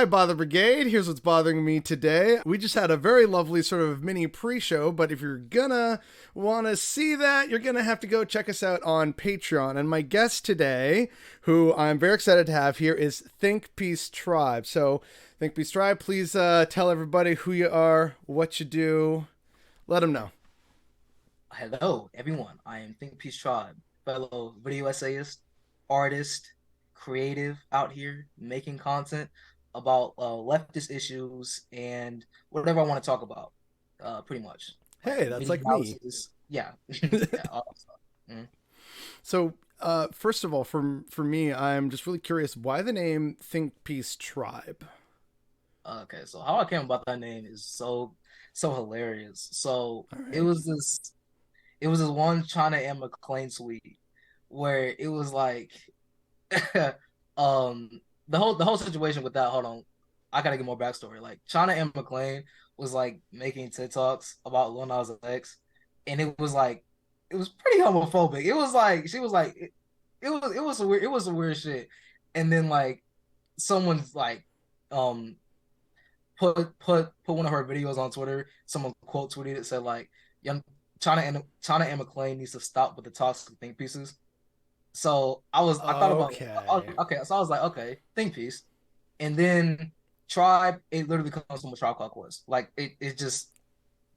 Bother Brigade. Here's what's bothering me today. We just had a very lovely sort of mini pre-show, but if you're gonna want to see that, you're gonna have to go check us out on Patreon. And my guest today, who I'm very excited to have here, is Thinkpiece Tribe. So, Thinkpiece Tribe, please tell everybody who you are, what you do. Let them know. Hello, everyone. I am Thinkpiece Tribe, fellow video essayist, artist, creative out here making content about leftist issues and whatever I want to talk about. Pretty much like Hey, that's video like me. analysis. Yeah, yeah, all that stuff. Mhm. So, first of all, for me, I'm just really curious why the name Thinkpiece Tribe. Okay, so how I came about that name is so hilarious. So All it right. was this it was this one China and McClain tweet where it was like um the whole situation with that, hold on. I gotta get more backstory. Like China and McClain was like making TikToks about Lil Nas X, and it was pretty homophobic. It was like she was like it was a weird shit. And then like someone's like um put one of her videos on Twitter. Someone quote tweeted it, said like young China and McClain needs to stop with the toxic think pieces. So I thought about Okay. okay, so I was like, okay, think piece. And then Tribe, it literally comes from a Tribe Called Quest. Like it just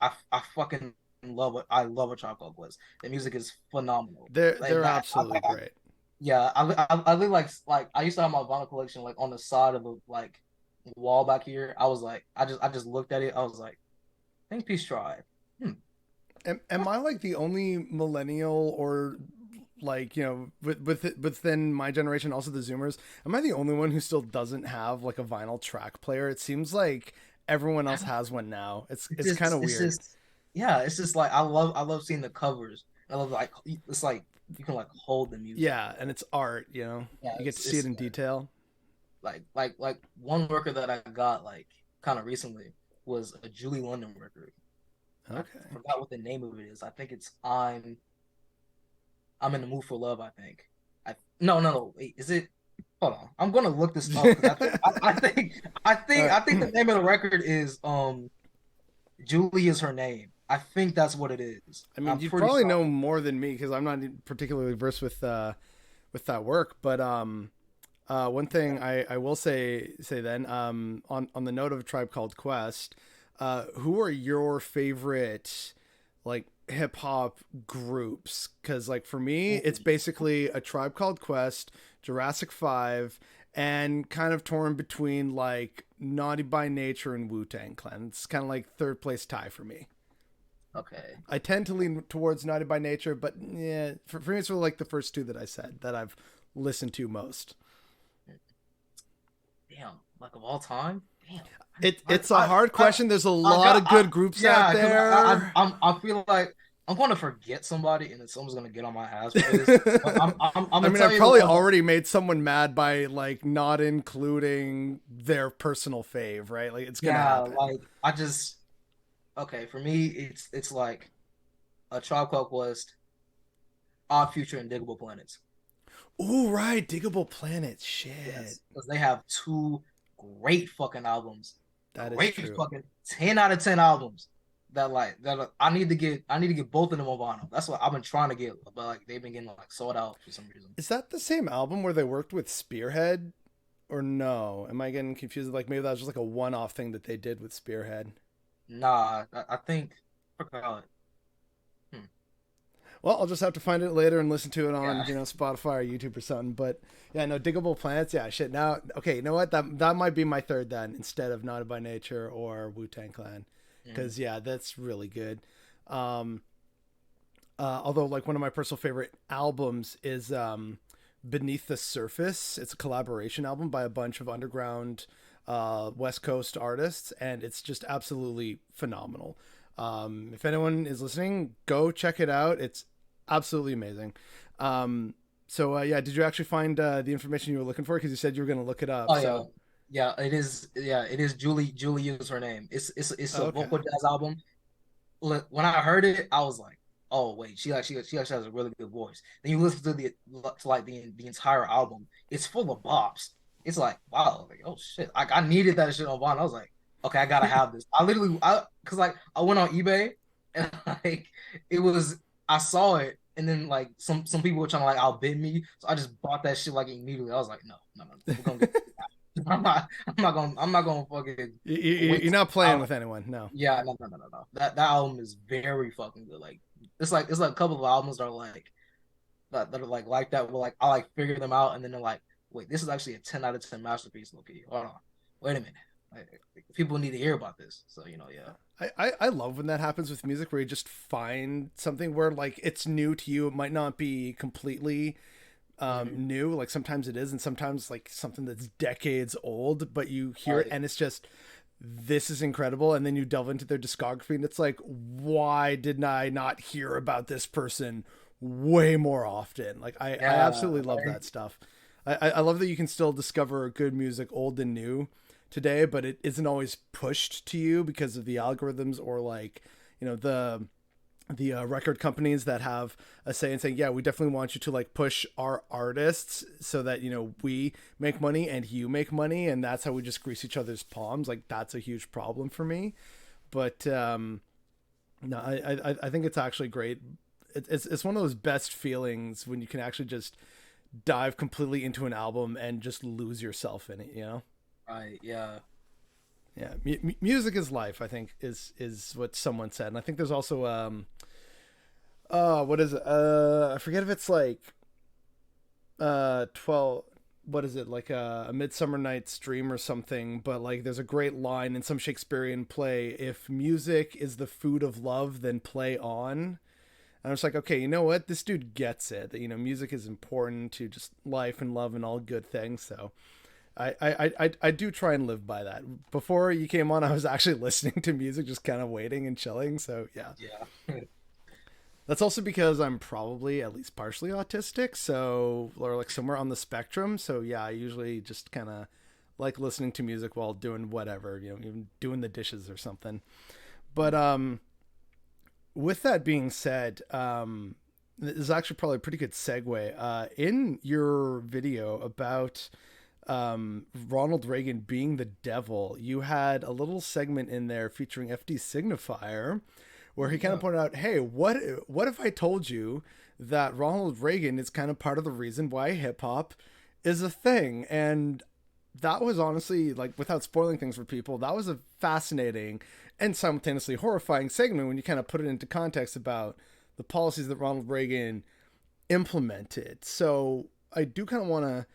I fucking love it. I love a Tribe Called Quest. The music is phenomenal. Like They're that absolutely great. yeah, I live like I used to have my vinyl collection like on the side of the like wall back here. I was like I just looked at it. I was like, think Peace Tribe. Hmm. Am I like the only millennial or like within my generation, also the Zoomers? Am I the only one who still doesn't have like a vinyl track player? It seems like everyone else has one now. It's kind of It's weird. just yeah, it's just like I love seeing the covers. I love like it's like you can like hold the music. Yeah, and it's art. Yeah, You get to see it in detail. like one record that I got like kind of recently was a Julie London record. I Okay. forgot what the name of it is. I think it's I'm in the mood for love. I think. No. Wait, is it? Hold on. I'm gonna look this up because All I think the right. name of the record is Julie is her name. I think that's what it is. I mean, I'm you'd pretty probably sure. know more than me because I'm not particularly versed with that work. But one thing I will say then on the note of a tribe called Quest, who are your favorite like hip hop groups? Because like for me, it's basically a tribe called Quest, Jurassic 5, and kind of torn between like Naughty by Nature and Wu Tang Clan. It's kind of like third place tie for me. Okay. I tend to lean towards Naughty by Nature, but yeah, for me, it's really like the first two that I said that I've listened to most. Damn. Like of all time. Damn. It's a hard I, question. There's a lot of good groups out yeah, because there. I feel like I'm going to forget somebody and then someone's going to get on my ass for this. But I'm I gonna mean, tell I've you the probably one that already made someone mad by like not including their personal fave, right? Like it's gonna yeah, happen. like I just okay for me it's like a Tribe Called Quest, Odd Future, and Diggable Planets. Ooh, right, Diggable Planets. Yes, Shit, because they have two great fucking albums, that is great true. fucking 10 out of 10 albums. I need to get both of them on vinyl. That's what I've been trying to get, but like they've been getting like sold out for some reason. Is that the same album where they worked with Spearhead, or no? Am I getting confused? Like maybe that was just like a one-off thing that they did with Spearhead. Nah, I think I forgot. Hmm. Well, I'll just have to find it later and listen to it on, Yeah. Spotify or YouTube or something. But yeah, no, Diggable Planets. Yeah, shit. Now, okay, you know what? That might be my third then, instead of Naughty by Nature or Wu Tang Clan, Mm. because yeah, that's really good. Um, although like one of my personal favorite albums is Beneath the Surface. It's a collaboration album by a bunch of underground West Coast artists, and it's just absolutely phenomenal. If anyone is listening, go check it out. It's absolutely amazing. Yeah, did you actually find the information you were looking for? Because you said you were going to look it up. Oh yeah, So yeah. It is. Yeah, it is. Julie is her name. It's a okay, vocal jazz album. When I heard it, I was like, oh wait, she actually has a really good voice. Then you listen to the to like the entire album. It's full of bops. it's like wow, like oh shit, like I needed that shit on Vine. I was like, okay, I gotta have this. I literally, I because like I went on eBay and like it was, I saw it and then like some people were trying to like outbid me, so I just bought that shit like immediately. I was like, no, no, no, we're gonna get. I'm not gonna fucking You're waste. not playing with anyone, no. Yeah, no, no, no, no, no. That album is very fucking good. Like it's like a couple of albums that are like that are like that. Where like I like figure them out, and then they're like, wait, this is actually a 10 out of 10 masterpiece. Loki, hold on, wait a minute. People need to hear about this. So yeah. I love when that happens with music where you just find something where like it's new to you. It might not be completely Mm-hmm. new. Like sometimes it is, and sometimes like something that's decades old, but you hear it Right. and it's just this is incredible. And then you delve into their discography and it's like, why didn't I not hear about this person way more often? Like I Yeah. absolutely love Right. that stuff. I love that you can still discover good music, old and new, today, but it isn't always pushed to you because of the algorithms or like the record companies that have a say and saying, yeah, we definitely want you to like push our artists so that we make money and you make money, and that's how we just grease each other's palms. Like that's a huge problem for me. But no, I think it's actually great. It's one of those best feelings when you can actually just dive completely into an album and just lose yourself in it. Right. Yeah. Yeah, music is life. I think is what someone said, and I think there's also what is it? I forget if it's like 12. What is it like a Midsummer Night's Dream or something? But like, there's a great line in some Shakespearean play: "If music is the food of love, then play on." And I was like, okay, you know what? This dude gets it. That music is important to just life and love and all good things. So I do try and live by that. Before you came on, I was actually listening to music, just kind of waiting and chilling. So yeah, Yeah. that's also because I'm probably at least partially autistic, so or like somewhere on the spectrum. So yeah, I usually just kind of like listening to music while doing whatever, even doing the dishes or something. But with that being said, this is actually probably a pretty good segue. In your video about Ronald Reagan being the devil, you had a little segment in there featuring FD Signifier, where he kind of Yeah. pointed out, "Hey, what if I told you that Ronald Reagan is kind of part of the reason why hip hop is a thing?" And that was honestly, like, without spoiling things for people, that was a fascinating and simultaneously horrifying segment when you kind of put it into context about the policies that Ronald Reagan implemented. So I do kind of want to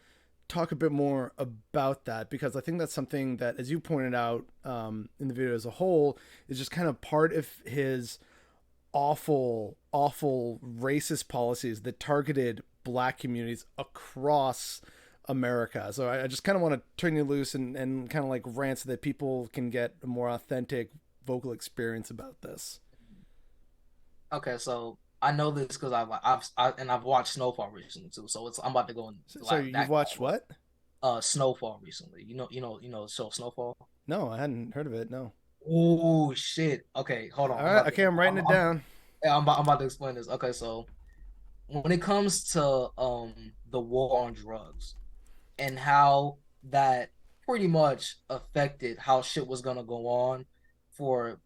talk a bit more about that, because I think that's something that, as you pointed out in the video as a whole, is just kind of part of his awful, awful racist policies that targeted black communities across America. So I just kind of want to turn you loose and kind of like rant so that people can get a more authentic vocal experience about this. Okay, so I know this because I've watched Snowfall recently too. So I'm about to go into So like you've that watched category. what? Snowfall recently. The show Snowfall. No, I hadn't heard of it. No. Oh shit. Okay, hold on. All right. Okay, I'm writing it down. I'm about to explain this. Okay, so when it comes to the war on drugs and how that pretty much affected how shit was gonna go on for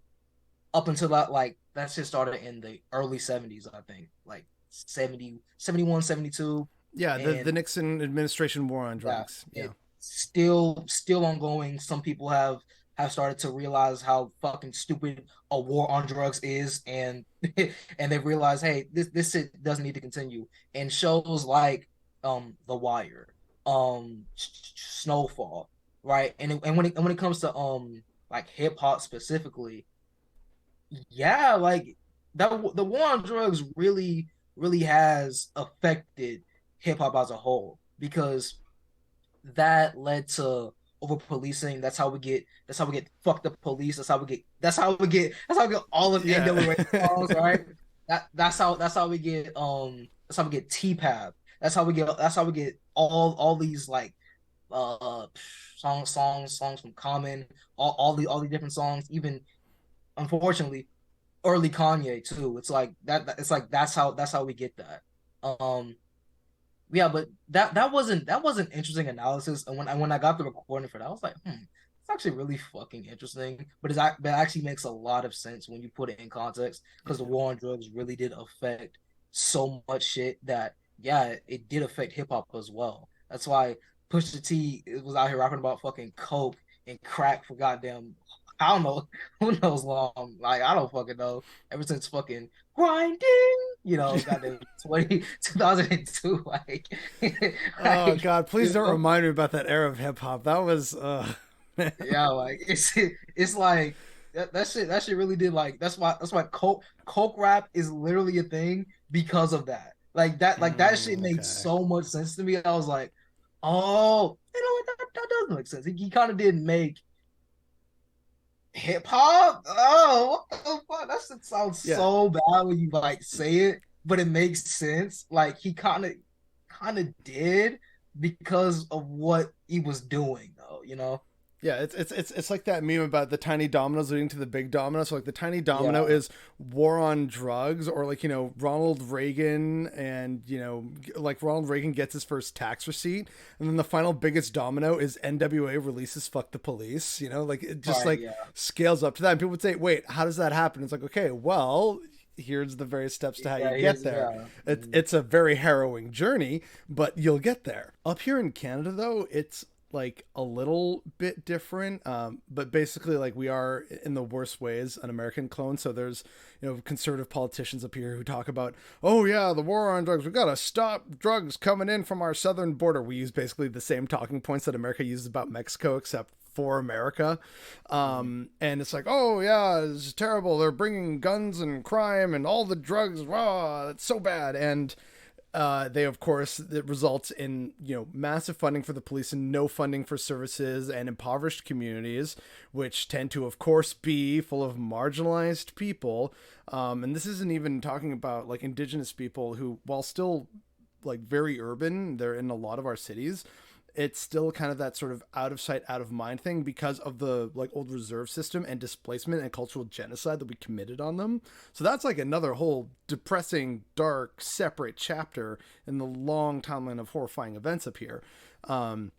up until that shit started in the early 70s, I think, like 70, 71, 72, Yeah, the and Nixon administration war on yeah, drugs. Yeah. it still ongoing. Some people have started to realize how fucking stupid a war on drugs is, and and they realize, hey, this shit doesn't need to continue. And shows like The Wire, Snowfall, right? And when it comes to like hip hop specifically, yeah, like that the war on drugs really has affected hip hop as a whole because that led to over policing. That's how we get fucked up police. That's how we get all of Yeah. NWA songs, right? That's how we get that's how we get T-Pap. That's how we get all these like uh songs from Common, all the different songs, even unfortunately early Kanye too. It's like that it's like that's how we get that. Um Yeah, but that wasn't interesting analysis. And when I got the recording for that, I was like, it's actually really fucking interesting. But that actually makes a lot of sense when you put it in context because the Yeah. war on drugs really did affect so much shit that yeah, it did affect hip hop as well. That's why Pusha T was out here rapping about fucking coke and crack for goddamn I don't know who knows long. Like I don't fucking know. Ever since fucking grinding, goddamn 2002, like, Oh like, God, please don't remind me about that era of hip hop. That was man. yeah, like it's like that shit really did like that's why coke rap is literally a thing because of that. Like that shit made Okay. so much sense to me. I was like, oh, that does make sense. He kind of did make hip hop. Oh, what the fuck? That shit sounds Yeah. so bad when you like say it, but it makes sense. Like he kind of did because of what he was doing, though. Yeah, it's like that meme about the tiny dominoes leading to the big domino. So like the tiny domino Yeah, is war on drugs, or like Ronald Reagan, and like Ronald Reagan gets his first tax receipt, and then the final biggest domino is NWA releases "Fuck the Police." Like it just right. like Yeah, scales up to that, and people would say, "Wait, how does that happen?" It's like, okay, well, here's the various steps to how you yeah. get there. It's a very harrowing journey, but you'll get there. Up here in Canada, though, it's like a little bit different, but basically, like, we are in the worst ways an American clone. So there's conservative politicians up here who talk about, oh yeah, the war on drugs, we gotta stop drugs coming in from our southern border. We use basically the same talking points that America uses about Mexico, except for America. And it's like, oh yeah, it's terrible, they're bringing guns and crime and all the drugs, wow, it's so bad. And they, of course, it results in massive funding for the police and no funding for services and impoverished communities, which tend to, of course, be full of marginalized people. And this isn't even talking about like indigenous people who, while still like very urban, they're in a lot of our cities. It's still kind of that sort of out of sight, out of mind thing because of the like old reserve system and displacement and cultural genocide that we committed on them. So that's like another whole depressing, dark, separate chapter in the long timeline of horrifying events up here. But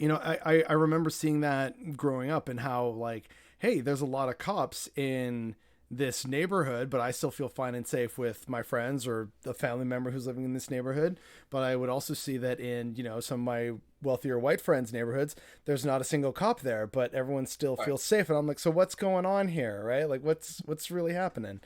I remember seeing that growing up and how like, hey, there's a lot of cops in this neighborhood, but I still feel fine and safe with my friends or the family member who's living in this neighborhood. But I would also see that in, some of my wealthier white friends' neighborhoods, there's not a single cop there, but everyone still right. feels safe. And I'm like, so what's going on here, right? Like what's really happening?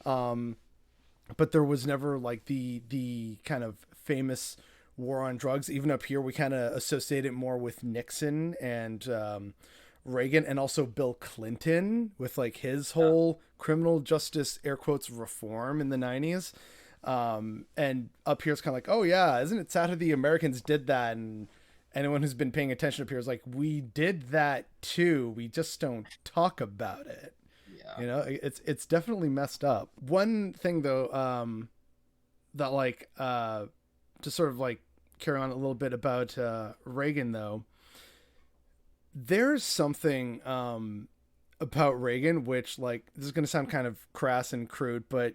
But there was never like the kind of famous war on drugs. Even up here, we kind of associate it more with Nixon and Reagan, and also Bill Clinton with like his Yeah. whole criminal justice air quotes reform in the 90s. And up here it's kind of like, oh yeah, isn't it sad how the Americans did that? And anyone who's been paying attention up here is like, we did that too, we just don't talk about it. Yeah. It's definitely messed up. One thing though, that like to sort of like carry on a little bit about Reagan though, there's something about Reagan which, like, this is going to sound kind of crass and crude, but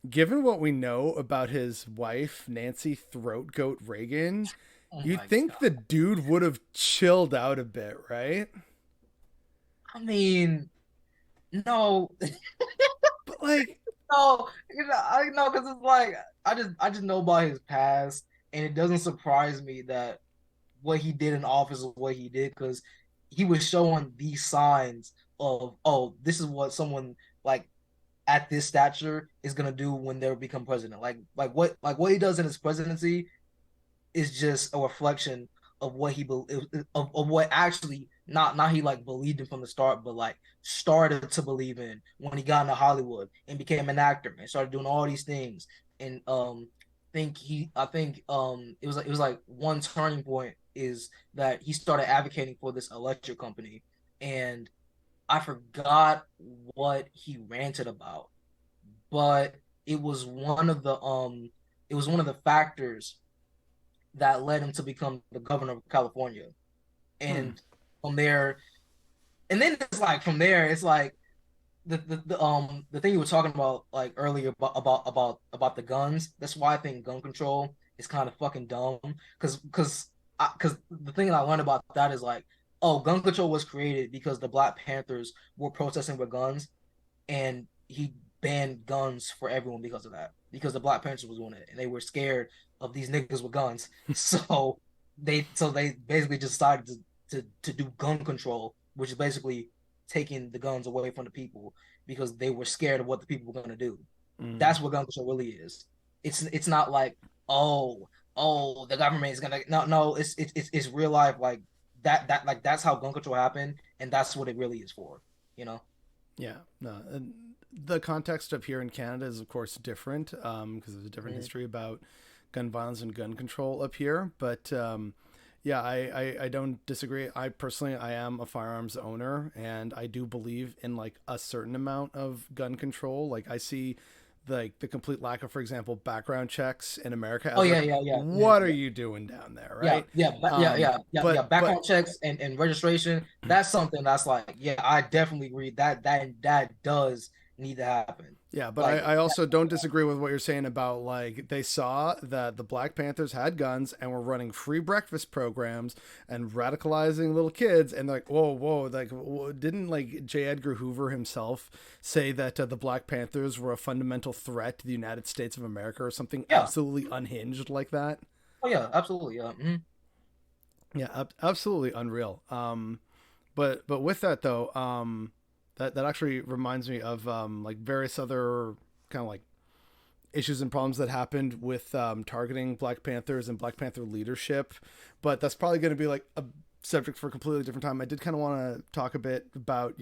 given what we know about his wife Nancy Throat Goat Reagan, Oh you'd my think the God. dude would have chilled out a bit, right? I mean, no, But like, no, I know because it's like I just know about his past, and it doesn't surprise me that what he did in office is what he did because he was showing these signs of, oh, this is what someone like at this stature is gonna do when they become president. Like what he does in his presidency is just a reflection of what of what actually not he like believed in from the start, but like started to believe in when he got into Hollywood and became an actor and started doing all these things. And I think it was like one turning point is that he started advocating for this electric company, and I forgot what he ranted about, but it was one of the factors that led him to become the governor of California. hmm, And from there, and then it's like from there, it's like the thing you were talking about like earlier about the guns. That's why I think gun control is kind of fucking dumb. Because the thing that I learned about that is like, oh, gun control was created because the Black Panthers were protesting with guns, and he banned guns for everyone because of that. Because the Black Panthers was doing it, and they were scared of these niggas with guns. So they basically just decided to do gun control, which is basically taking the guns away from the people because they were scared of what the people were going to do. Mm. That's what gun control really is. It's not like, oh the government is gonna, no, it's real life, like that like that's how gun control happened, and that's what it really is for, you know. Yeah, no. And the context of here in Canada is, of course, different because there's a different Mm-hmm. history about gun violence and gun control up here. But yeah, I don't disagree. I personally, I am a firearms owner, and I do believe in like a certain amount of gun control. Like I see the complete lack of, for example, background checks in America Oh as yeah, like, yeah, yeah, what are yeah. you doing down there, Yeah, right? yeah, yeah. But Background checks and registration. That's something that's like, yeah, I definitely agree that does need to happen. yeah, but Like, I also don't disagree with what you're saying about like they saw that the Black Panthers had guns and were running free breakfast programs and radicalizing little kids, and they're like, whoa, like didn't like J. Edgar Hoover himself say that the Black Panthers were a fundamental threat to the United States of America or something yeah, absolutely unhinged like that? oh yeah, absolutely, yeah. Mhm. Yeah, absolutely unreal. But with that though, that actually reminds me of like various other kind of like issues and problems that happened with targeting Black Panthers and Black Panther leadership. But that's probably going to be like a subject for a completely different time. I did kind of want to talk a bit about,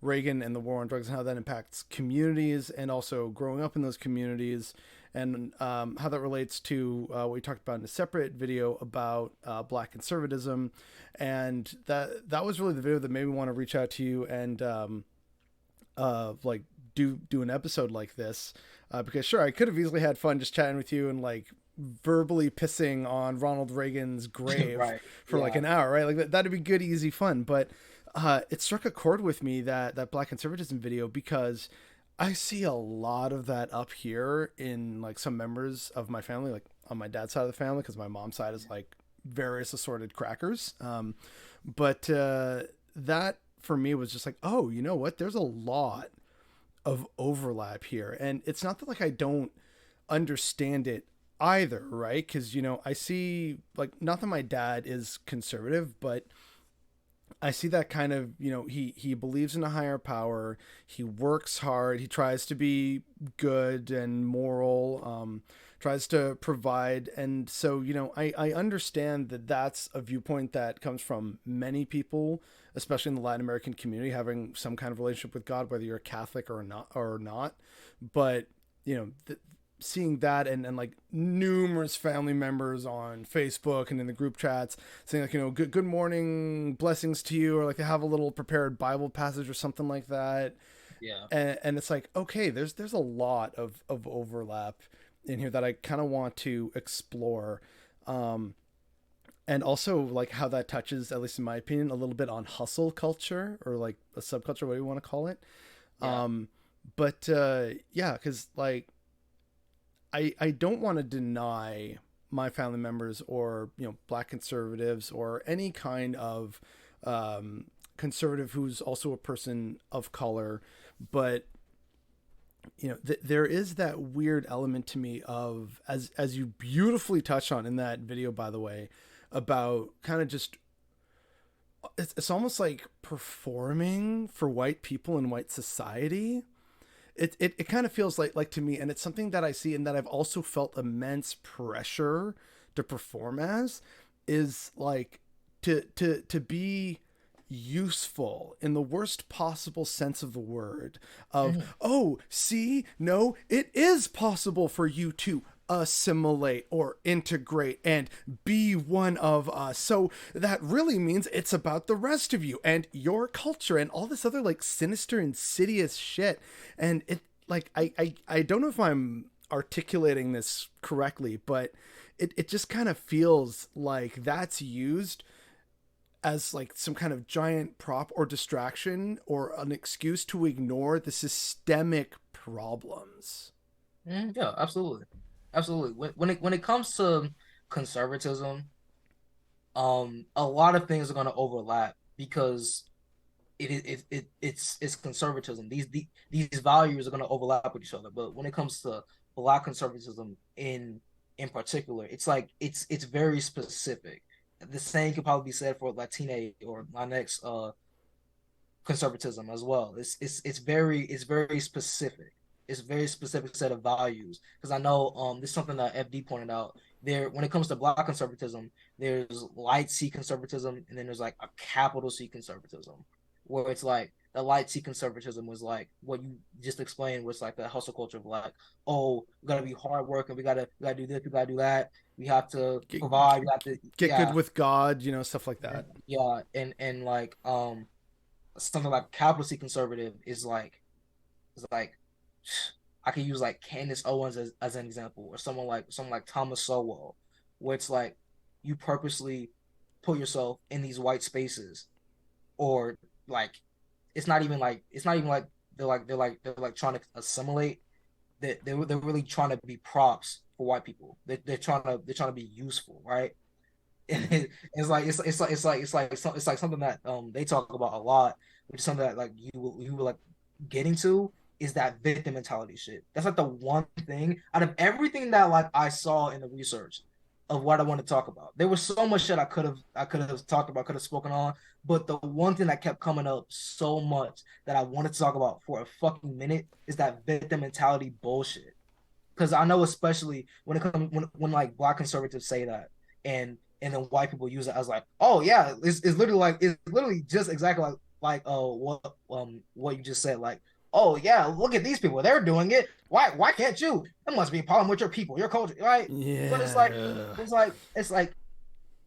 Reagan and the war on drugs and how that impacts communities and also growing up in those communities and how that relates to what we talked about in a separate video about Black conservatism. And that was really the video that made me want to reach out to you and like do an episode like this because sure I could have easily had fun just chatting with you and like verbally pissing on Ronald Reagan's grave Right, for like yeah, an hour, right? Like that'd be good, easy fun. But it struck a chord with me that Black conservatism video because I see a lot of that up here in like some members of my family, like on my dad's side of the family, because my mom's side is like various assorted crackers. But that for me was just like, oh, you know what? There's a lot of overlap here, and it's not that like I don't understand it either, right? Because I see like not that my dad is conservative, but I see that kind of, he believes in a higher power. He works hard. He tries to be good and moral, tries to provide. And so, I understand that that's a viewpoint that comes from many people, especially in the Latin American community, having some kind of relationship with God, whether you're a Catholic or not. But, seeing that and like numerous family members on Facebook and in the group chats saying like, good morning, blessings to you, or like they have a little prepared Bible passage or something like that. yeah. And it's like, okay, there's a lot of overlap in here that I kind of want to explore. And also like how that touches, at least in my opinion, a little bit on hustle culture or like a subculture, what do you want to call it? Yeah. But yeah, because like I don't want to deny my family members or Black conservatives or any kind of conservative who's also a person of color, but there is that weird element to me of as you beautifully touched on in that video, by the way, about kind of just it's almost like performing for white people in white society. It kind of feels like to me, and it's something that I see and that I've also felt immense pressure to perform as, is like to be useful in the worst possible sense of the word of, Mhm. oh, see, no, it is possible for you to assimilate or integrate and be one of us. So that really means it's about the rest of you and your culture and all this other like sinister, insidious shit. And it like I don't know if I'm articulating this correctly, but it just kind of feels like that's used as like some kind of giant prop or distraction or an excuse to ignore the systemic problems. Yeah, absolutely. Absolutely. When it comes to conservatism, a lot of things are going to overlap because it's conservatism. These values are going to overlap with each other. But when it comes to Black conservatism in particular, it's like it's very specific. The same could probably be said for Latina or Latinx conservatism as well. It's very specific. It's a very specific set of values. Because I know this is something that FD pointed out. There, when it comes to Black conservatism, there's light C conservatism, and then there's like a capital C conservatism, where it's like the light C conservatism was like what you just explained was like the hustle culture of like, oh, we gotta be hard working, we gotta do this, we gotta do that, we have to Get, provide, we have to get good with God, stuff like that. yeah, and like something like capital C conservative is like I could use like Candace Owens as an example, or someone like Thomas Sowell, where it's like you purposely put yourself in these white spaces, or like it's not even like they're like trying to assimilate. They're really trying to be props for white people. They're trying to be useful, right? And it's like something that they talk about a lot, which is something that like you were like getting to is that victim mentality shit. That's like the one thing out of everything that like I saw in the research of what I want to talk about. There was so much shit I could have talked about, could have spoken on, but the one thing that kept coming up so much that I wanted to talk about for a fucking minute is that victim mentality bullshit. Because I know, especially when it comes when like Black conservatives say that, and then white people use it as like, oh yeah, it's literally just exactly what you just said, like, oh yeah, look at these people, they're doing it, why can't you? There must be a problem with your people, your culture, right? But it's like Yeah. it's like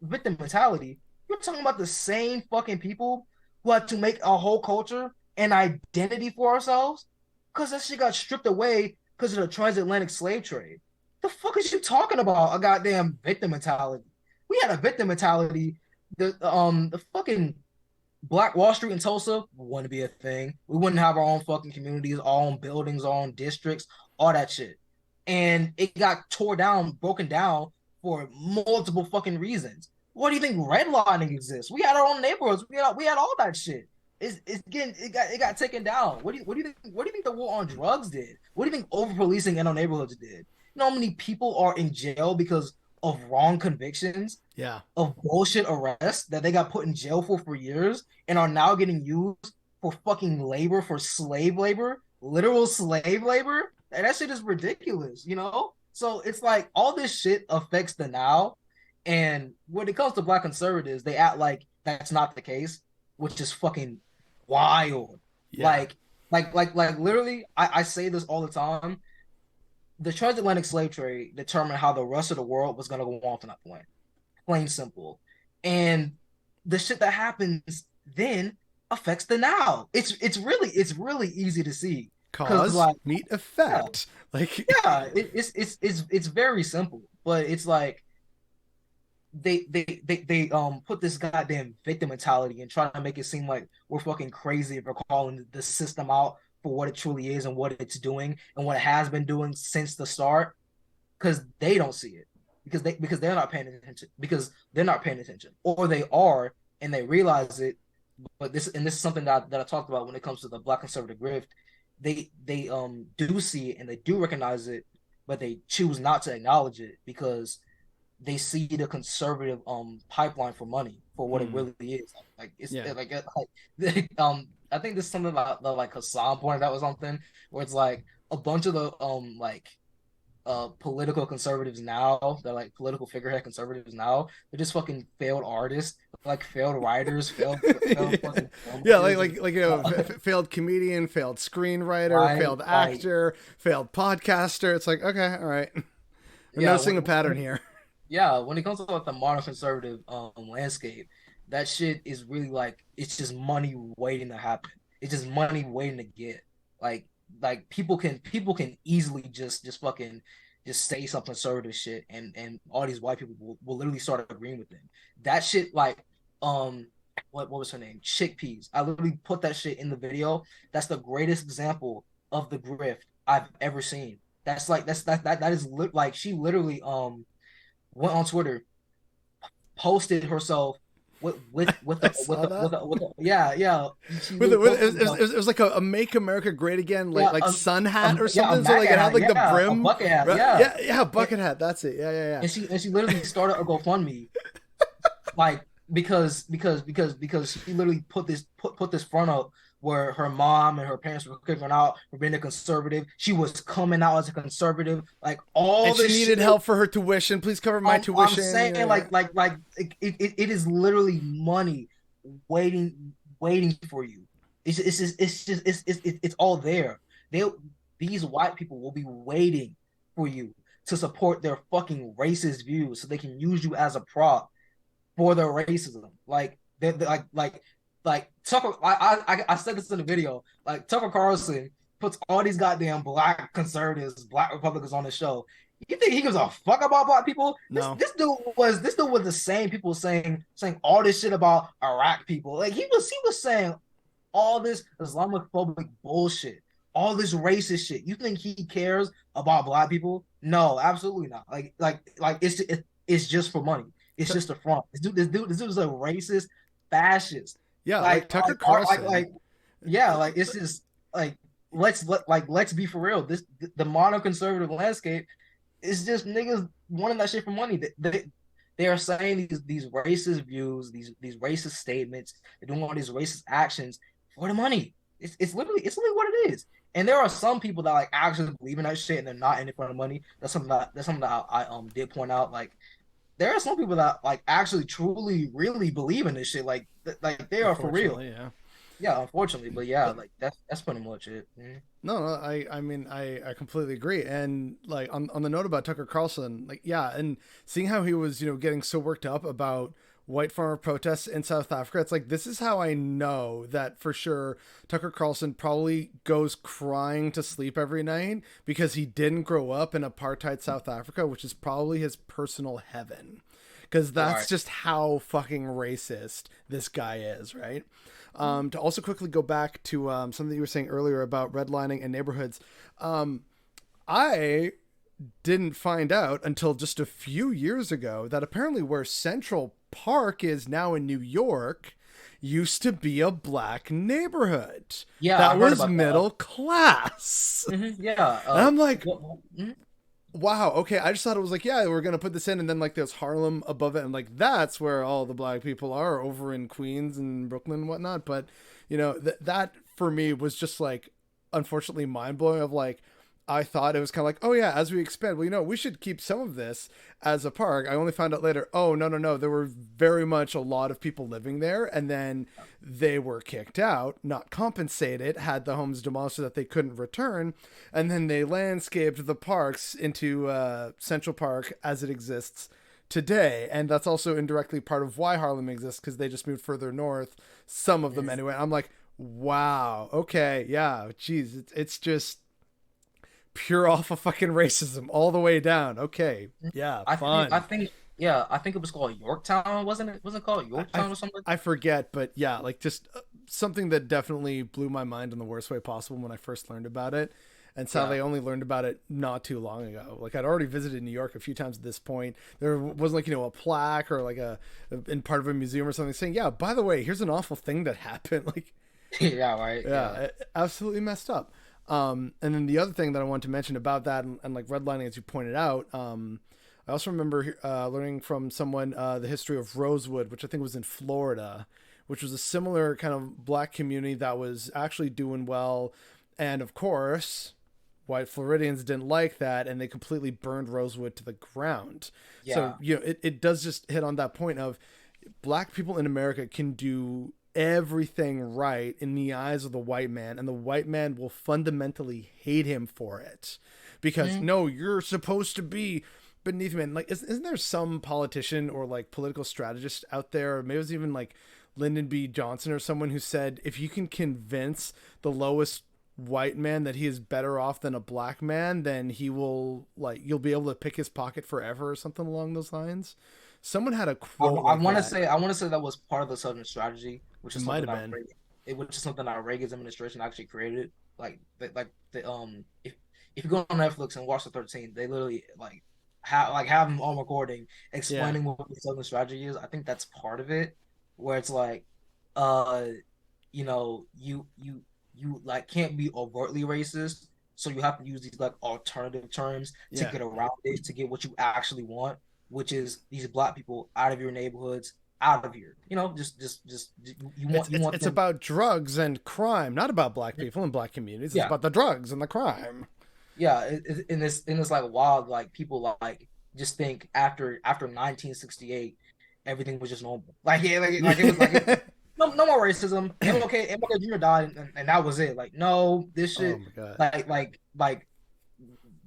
victim mentality. You're talking about the same fucking people who had to make a whole culture and identity for ourselves because that shit got stripped away because of the transatlantic slave trade. The fuck is you talking about? A goddamn victim mentality. We had a victim mentality. The fucking Black Wall Street in Tulsa wouldn't be a thing. We wouldn't have our own fucking communities, our own buildings, our own districts, all that shit. And it got tore down, broken down for multiple fucking reasons. What do you think redlining exists? We had our own neighborhoods. We had all that shit. It got taken down. What do you think the war on drugs did? What do you think over policing in our neighborhoods did? You know how many people are in jail because of wrong convictions, Yeah. of bullshit arrests that they got put in jail for years and are now getting used for fucking labor, for slave labor, literal slave labor. And that shit is ridiculous. So it's like all this shit affects the now. And when it comes to Black conservatives, they act like that's not the case, which is fucking wild. Yeah. Like literally, I say this all the time. The transatlantic slave trade determined how the rest of the world was gonna go on from that point, plain simple. And the shit that happens then affects the now. It's really easy to see because Cause like meet yeah, effect. Like yeah, it's very simple, but it's like they put this goddamn victim mentality and try to make it seem like we're fucking crazy if we're calling the system out for what it truly is and what it's doing and what it has been doing since the start because they don't see it because they're not paying attention or they are and they realize it. But this is something that I talked about when it comes to the Black conservative grift. They do see it and they do recognize it, but they choose not to acknowledge it because they see the conservative pipeline for money for what it mm, really is. Like it's yeah. like I think this is something about the like Hassan pointed out or something where it's like a bunch of the like political conservatives now, they're like political figurehead conservatives now, they're just fucking failed artists, like failed writers, failed Yeah. fucking Yeah, filmmakers and failed comedian, failed screenwriter, right, failed like actor, failed podcaster. It's like, okay, all right. We're yeah, noticing a pattern here. yeah, when it comes to like the modern conservative landscape, that shit is really like it's just money waiting to happen. It's just money waiting to get. Like like people can easily just fucking just say some conservative shit and all these white people will literally start agreeing with them. That shit like um what was her name? Chickpeas. I literally put that shit in the video. That's the greatest example of the grift I've ever seen That's like that is like she literally went on Twitter, posted herself with I a saw that. yeah, yeah. She With literally it, with posted it, herself. it was like a "Make America Great Again" Yeah, like sun hat or yeah, a something. So like MAGA it had hat, like the yeah, a brim, bucket hat, right? yeah. Yeah, yeah, And, bucket hat. That's it. Yeah, yeah, yeah. and she literally started a GoFundMe, like because she literally put this front up where her mom and her parents were kicking her out for being a conservative. She was coming out as a conservative, like all And she this needed shit. help for her tuition. Please cover my I'm tuition. saying Yeah, yeah. like it is literally money waiting for you. It's all there. They these white people will be waiting for you to support their fucking racist views so they can use you as a prop for their racism. Like they're like Tucker. I said this in the video. Like Tucker Carlson puts all these goddamn black conservatives, black Republicans on the show. You think he gives a fuck about black people? No. This dude was the same people saying all this shit about Iraq people. Like he was saying all this Islamophobic bullshit, all this racist shit. You think he cares about black people? No, absolutely not. It's just for money. It's just a front. This dude is a racist fascist. Yeah, like Tucker Carlson. Yeah, like it's just like let's be for real. The modern conservative landscape is just niggas wanting that shit for money. They are saying these racist views, these racist statements. They're doing all these racist actions for the money. It's literally what it is. And there are some people that like actually believe in that shit and they're not in it for the money. That's something that I did point out. Like there are some people that like actually truly really believe in this shit. Like they are for real. Unfortunately, yeah. Yeah, unfortunately, but yeah, But like that's pretty much it. Mhm. no, no, I mean, I completely agree. And like on the note about Tucker Carlson, like, yeah, and seeing how he was, getting so worked up about white farmer protests in South Africa, it's like, this is how I know that for sure Tucker Carlson probably goes crying to sleep every night because he didn't grow up in apartheid South Africa, which is probably his personal heaven. Because that's Right. just how fucking racist this guy is, right? To also quickly go back to something you were saying earlier about redlining and neighborhoods, I didn't find out until just a few years ago that apparently where Central Park is now in New York used to be a black neighborhood Yeah, I that heard was about that. middle class. Yeah. And I'm like, Mhm. wow, okay. I just thought it was like, yeah, we're gonna put this in, and then like there's Harlem above it, and like that's where all the black people are over in Queens and Brooklyn and whatnot. But that for me was just like, unfortunately, mind blowing. Of like, I thought it was kind of like, oh yeah, as we expand, well, we should keep some of this as a park. I only found out later, oh no, no, no, there were very much a lot of people living there, and then they were kicked out, not compensated, had the homes demolished so that they couldn't return, and then they landscaped the parks into Central Park as it exists today. And that's also indirectly part of why Harlem exists, because they just moved further north, some of them Mhm. anyway. I'm like, wow, okay, yeah, geez, it's just pure alpha fucking racism all the way down. Okay, yeah, fun. Yeah, I think it was called Yorktown, wasn't it? Was it called I, I, Yorktown or something? I forget, but yeah, like just something that definitely blew my mind in the worst way possible when I first learned about it. And Yeah. sadly, I only learned about it not too long ago. Like I'd already visited New York a few times at this point. There wasn't like a plaque or like in part of a museum or something saying, "Yeah, by the way, here's an awful thing that happened." Like, Yeah, right. yeah, Yeah. absolutely messed up. And then the other thing that I wanted to mention about that and like redlining, as you pointed out, I also remember learning from someone the history of Rosewood, which I think was in Florida, which was a similar kind of black community that was actually doing well. And of course, white Floridians didn't like that, and they completely burned Rosewood to the ground. So, Yeah. it does just hit on that point of black people in America can do everything right in the eyes of the white man, and the white man will fundamentally hate him for it because Mhm. no, you're supposed to be beneath him. And like, isn't there some politician or like political strategist out there, or maybe it was even like Lyndon B. Johnson or someone who said if you can convince the lowest white man that he is better off than a black man, then he will like you'll be able to pick his pocket forever or something along those lines. Someone had a quote I like want to that. say I want to say that was part of the Southern strategy, which It is might something have been. which is something that Reagan's administration actually created. Like the if if you go on Netflix and watch the 13th, they literally have them on recording Yeah. explaining what the Southern strategy is. I think that's part of it, where it's like, uh, you like can't be overtly racist, so you have to use these like alternative terms to Yeah. get around it to get what you actually want, which is these black people out of your neighborhoods, out of here. Just It's you it's want it's them. about drugs and crime, not about black people and black communities. It's Yeah, about the drugs and the crime. yeah. In this like wild like people like just think after 1968 everything was just normal. Like yeah, like it was like Yeah. no more racism. MLK Jr. died and that was it. Like no, this Oh shit my god. like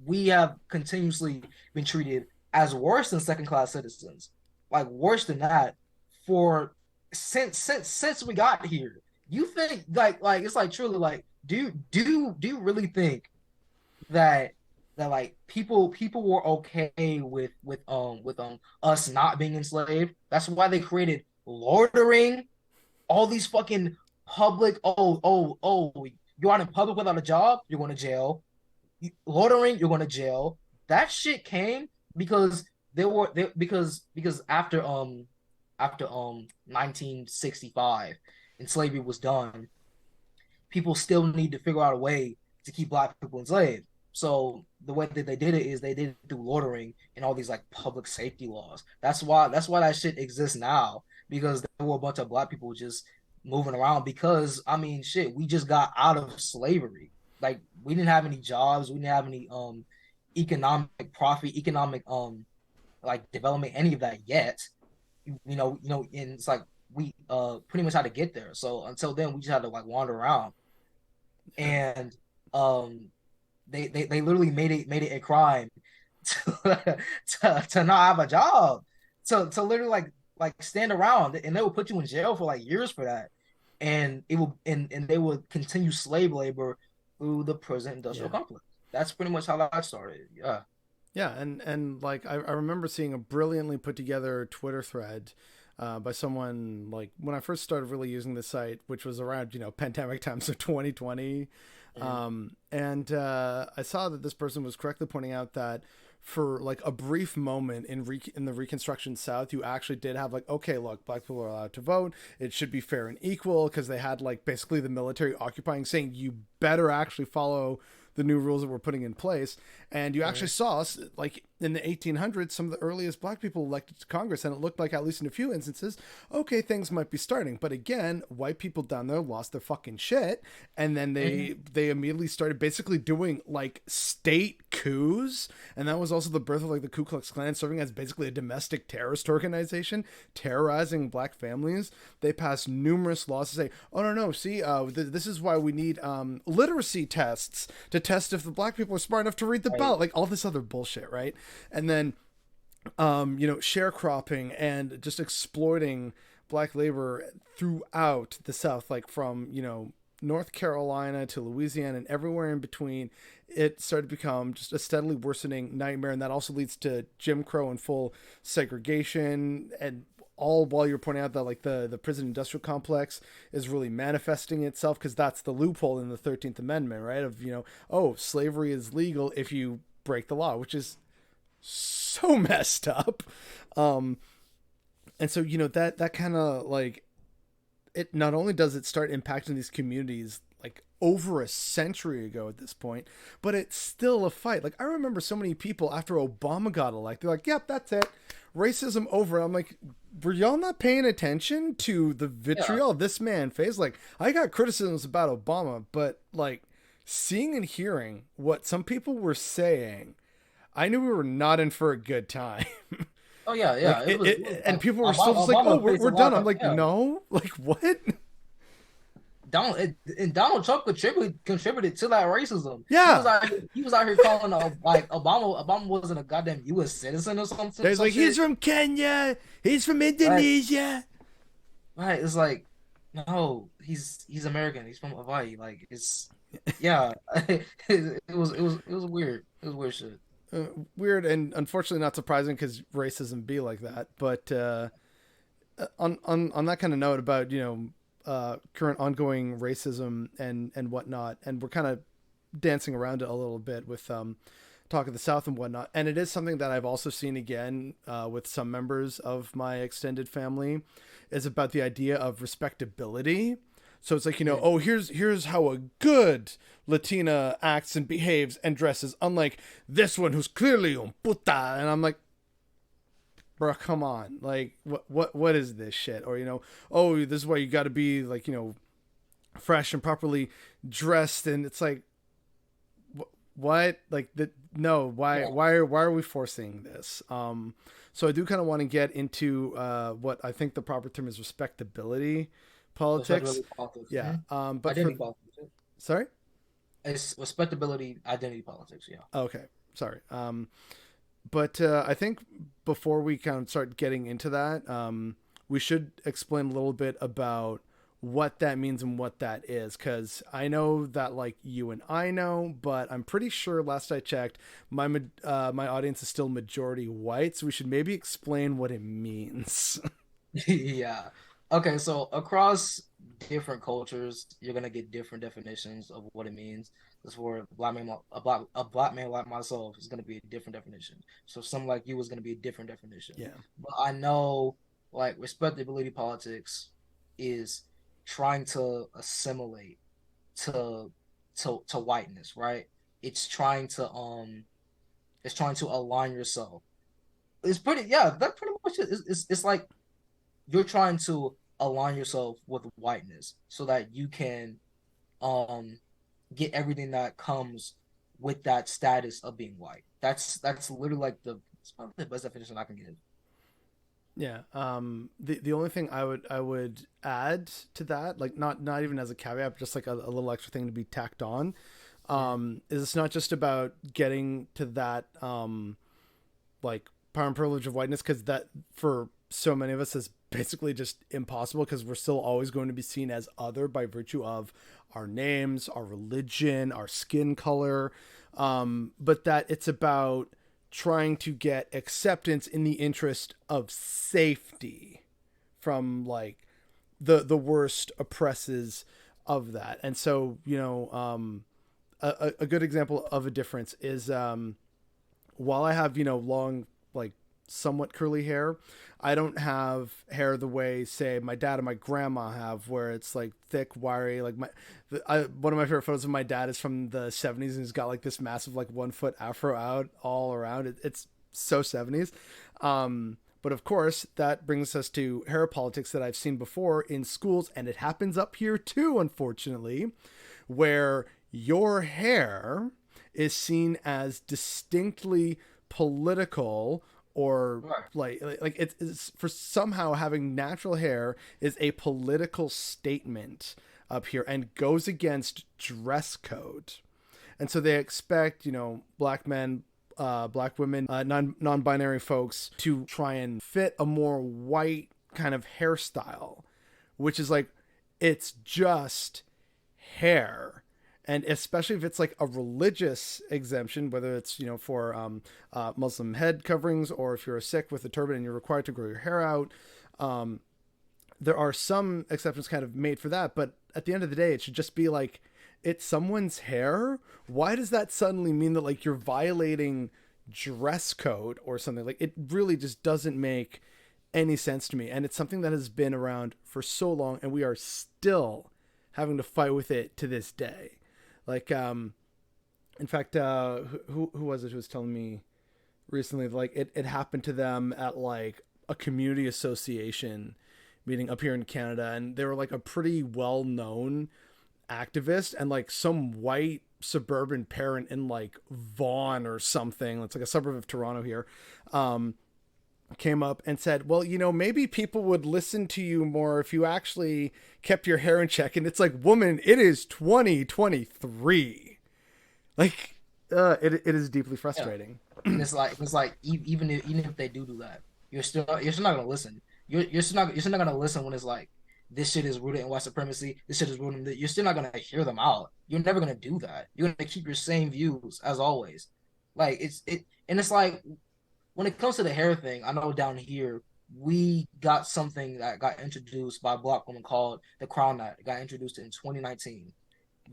we have continuously been treated as worse than second class citizens, like worse than that for since we got here. You think like it's like truly like do you really think that like people were okay with us not being enslaved? That's why they created loitering, all these fucking public. You are in public without a job, you're going to jail. Loitering, you're going to jail. That shit came because because after 1965 and slavery was done, people still need to figure out a way to keep black people enslaved. So the way that they did it is they did it through loitering and all these like public safety laws. That's why that shit exists now, because there were a bunch of black people just moving around because I mean shit, we just got out of slavery. Like we didn't have any jobs, we didn't have any economic profit, economic like development, any of that yet. And it's like we pretty much had to get there. So until then we just had to like wander around. Yeah. And um they literally made it a crime to, to not have a job, to literally like stand around, and they will put you in jail for like years for that, and they will continue slave labor through the prison industrial Yeah. complex. That's pretty much how that started. Yeah. Yeah, and like I remember seeing a brilliantly put together Twitter thread by someone like when I first started really using the site, which was around pandemic times of 2020, Mhm. and I saw that this person was correctly pointing out that for like a brief moment in the Reconstruction South, you actually did have like, okay, look, black people are allowed to vote. It should be fair and equal because they had like basically the military occupying, saying you better actually follow the new rules that we're putting in place. And you actually Mhm. saw us like in the 1800s, some of the earliest black people elected to Congress, and it looked like, at least in a few instances, okay, things might be starting. But again, white people down there lost their fucking shit, and then Mhm. they immediately started basically doing like state coups, and that was also the birth of like the Ku Klux Klan, serving as basically a domestic terrorist organization, terrorizing black families. They passed numerous laws to say, oh no, see, this is why we need literacy tests to test if the black people are smart enough to read the Right. ballot, like all this other bullshit, right? And then sharecropping and just exploiting black labor throughout the South, like from North Carolina to Louisiana and everywhere in between. It started to become just a steadily worsening nightmare, and that also leads to Jim Crow and full segregation, and all while you're pointing out that like the prison industrial complex is really manifesting itself, because that's the loophole in the 13th Amendment, right? Of oh, slavery is legal if you break the law, which is so messed up. Um, and so that kind of like, it not only does it start impacting these communities like over a century ago at this point, but it's still a fight. Like I remember so many people after Obama got elected, like, yep, that's it, racism over. I'm like, were y'all not paying attention to the Yeah. vitriol this man faced? Like I got criticisms about Obama, but like seeing and hearing what some people were saying, I knew we were not in for a good time. Oh yeah, Like yeah. It was and like people were still just like, oh, Obama faced a we're lot done. I'm of like, yeah. no, like what? Donald Trump contributed to that racism. Yeah. He was out here calling like Obama wasn't a goddamn U.S. citizen or There's some like, he's shit. from Kenya, he's from Right, Indonesia. right. It's like no, he's American. He's from Hawaii. Like it's yeah. It was weird. It was weird shit. uh, Weird and unfortunately not surprising because racism be like that. But on that kind of note about current ongoing racism and whatnot, and we're kind of dancing around it a little bit with Talk of the South and whatnot. And it is something that I've also seen again with some members of my extended family, is about the idea of respectability. So it's like, you know, Yeah. oh, here's how a good Latina acts and behaves and dresses, unlike this one who's clearly un puta. And I'm like, bro, come on. Like, what is this shit? Or, you know, oh, this is why you got to be like, you know, fresh and properly dressed. And it's like, what? Like, the no, Yeah. why are we forcing this? So I do kind of want to get into what I think the proper term is respectability politics. Respectability politics. Yeah. But for Identity politics. Yeah. sorry. It's respectability, identity politics. Yeah. Okay. Sorry. But I think before we kind of start getting into that, we should explain a little bit about what that means and what that is. Because I know that like you and I know, but I'm pretty sure last I checked, my audience is still majority white. So we should maybe explain what it means. Yeah. Okay, so across different cultures, you're gonna get different definitions of what it means. Because for a black man like myself is gonna be a different definition. So someone like you is gonna be a different definition. Yeah. But I know like respectability politics is trying to assimilate to to whiteness, right? It's trying to it's trying to align yourself. It's pretty yeah, that pretty much it. It's like you're trying to align yourself with whiteness so that you can um get everything that comes with that status of being white. That's literally like it's probably the best definition I can give. Yeah. The only thing I would add to that, like not even as a caveat, but just like a little extra thing to be tacked on, Yeah. is it's not just about getting to that like power and privilege of whiteness, because that for so many of us is basically just impossible, because we're still always going to be seen as other by virtue of our names, our religion, our skin color, but that it's about trying to get acceptance in the interest of safety from like the worst oppresses of that. And so, you know, a good example of a difference is while I have, you know, long, like somewhat curly hair, I don't have hair the way, say, my dad and my grandma have, where it's like thick, wiry. Like one of my favorite photos of my dad is from the '70s, and he's got like this massive, like 1 foot afro out all around. It's so '70s. But of course, that brings us to hair politics that I've seen before in schools, and it happens up here too, unfortunately, where your hair is seen as distinctly political, or Right. like it's for somehow having natural hair is a political statement up here and goes against dress code. And so they expect, you know, black men, black women, non-binary folks to try and fit a more white kind of hairstyle, which is like, it's just hair. And especially if it's like a religious exemption, whether it's, you know, for Muslim head coverings, or if you're a Sikh with a turban and you're required to grow your hair out, there are some exceptions kind of made for that. But at the end of the day, it should just be like, it's someone's hair. Why does that suddenly mean that like you're violating dress code or something? Like, it really just doesn't make any sense to me. And it's something that has been around for so long, and we are still having to fight with it to this day. Like, in fact, who was it who was telling me recently, like it happened to them at like a community association meeting up here in Canada, and they were like a pretty well known activist, and like some white suburban parent in like Vaughan or something, it's like a suburb of Toronto here, came up and said, well, you know, maybe people would listen to you more if you actually kept your hair in check. And it's like, woman, it is 2023. Like, it is deeply Yeah. frustrating. And it's like even if they do that, you're still not gonna listen. You're still not gonna listen when it's like this shit is rooted in white supremacy. This shit is rooted in you're still not gonna hear them out. You're never gonna do that. You're gonna keep your same views as always. Like and it's like when it comes to the hair thing, I know down here we got something that got introduced by a black woman called the Crown Act. It got introduced in 2019.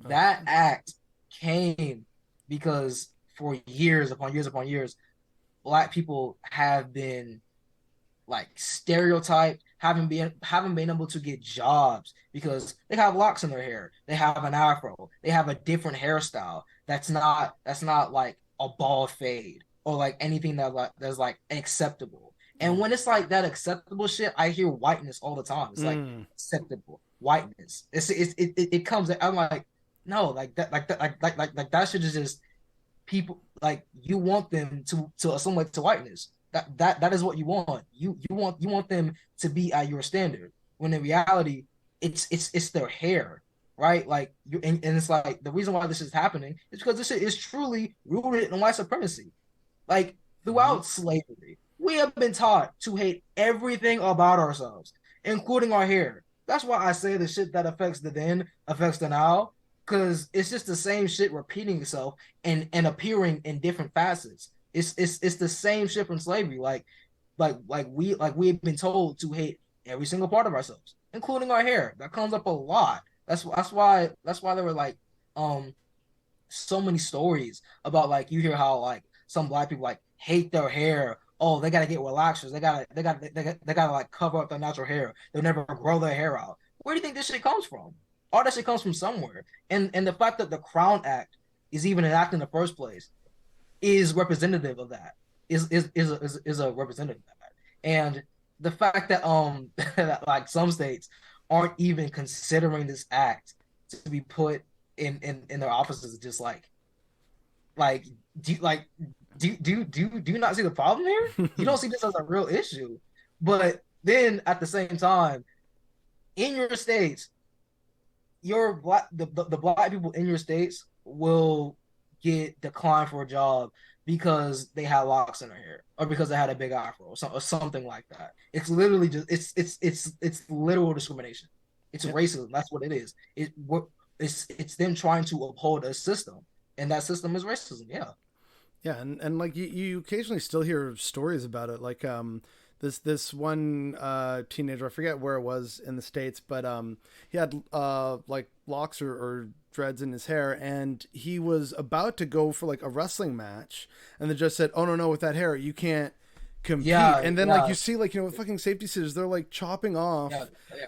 Oh, That act came because for years upon years upon years, black people have been like stereotyped, haven't been able to get jobs because they have locks in their hair, they have an afro, they have a different hairstyle that's not like a bald fade or like anything that's like acceptable. And Mm. when it's like that acceptable shit, I hear whiteness all the time. It's like Mm. acceptable whiteness. It comes. I'm like, no, like that shit is just people like you want them to assimilate to whiteness. That is what you want. You want them to be at your standard. When in reality, it's their hair, right? Like and it's like the reason why this is happening is because this shit is truly rooted in white supremacy. Like Mm-hmm. throughout slavery, we have been taught to hate everything about ourselves, including our hair. That's why I say the shit that affects the then affects the now, because it's just the same shit repeating itself and appearing in different facets. It's the same shit from slavery. We've been told to hate every single part of ourselves, including our hair. That comes up a lot. That's why there were like um so many stories about like you hear how like some black people like hate their hair. Oh, they gotta get relaxers. They gotta like cover up their natural hair. They'll never grow their hair out. Where do you think this shit comes from? All that shit comes from somewhere. And the fact that the Crown Act is even enacted in the first place is representative of that. Is a representative of that. And the fact that that like some states aren't even considering this act to be put in their offices is just like do you like do you not see the problem here? You don't see this as a real issue. But then at the same time, in your states, the black people in your states will get declined for a job because they had locks in their hair or because they had a big afro or something like that. It's literally just it's literal discrimination. It's Yeah. racism. That's what it is. It's them trying to uphold a system, and that system is racism. Yeah. Yeah, and like you occasionally still hear stories about it. Like this one teenager, I forget where it was in the States, but he had like locks or dreads in his hair, and he was about to go for like a wrestling match, and they just said, "Oh no, no, with that hair, you can't compete." Yeah, And then like yeah, you see like with fucking safety scissors, they're like chopping yeah, off yeah,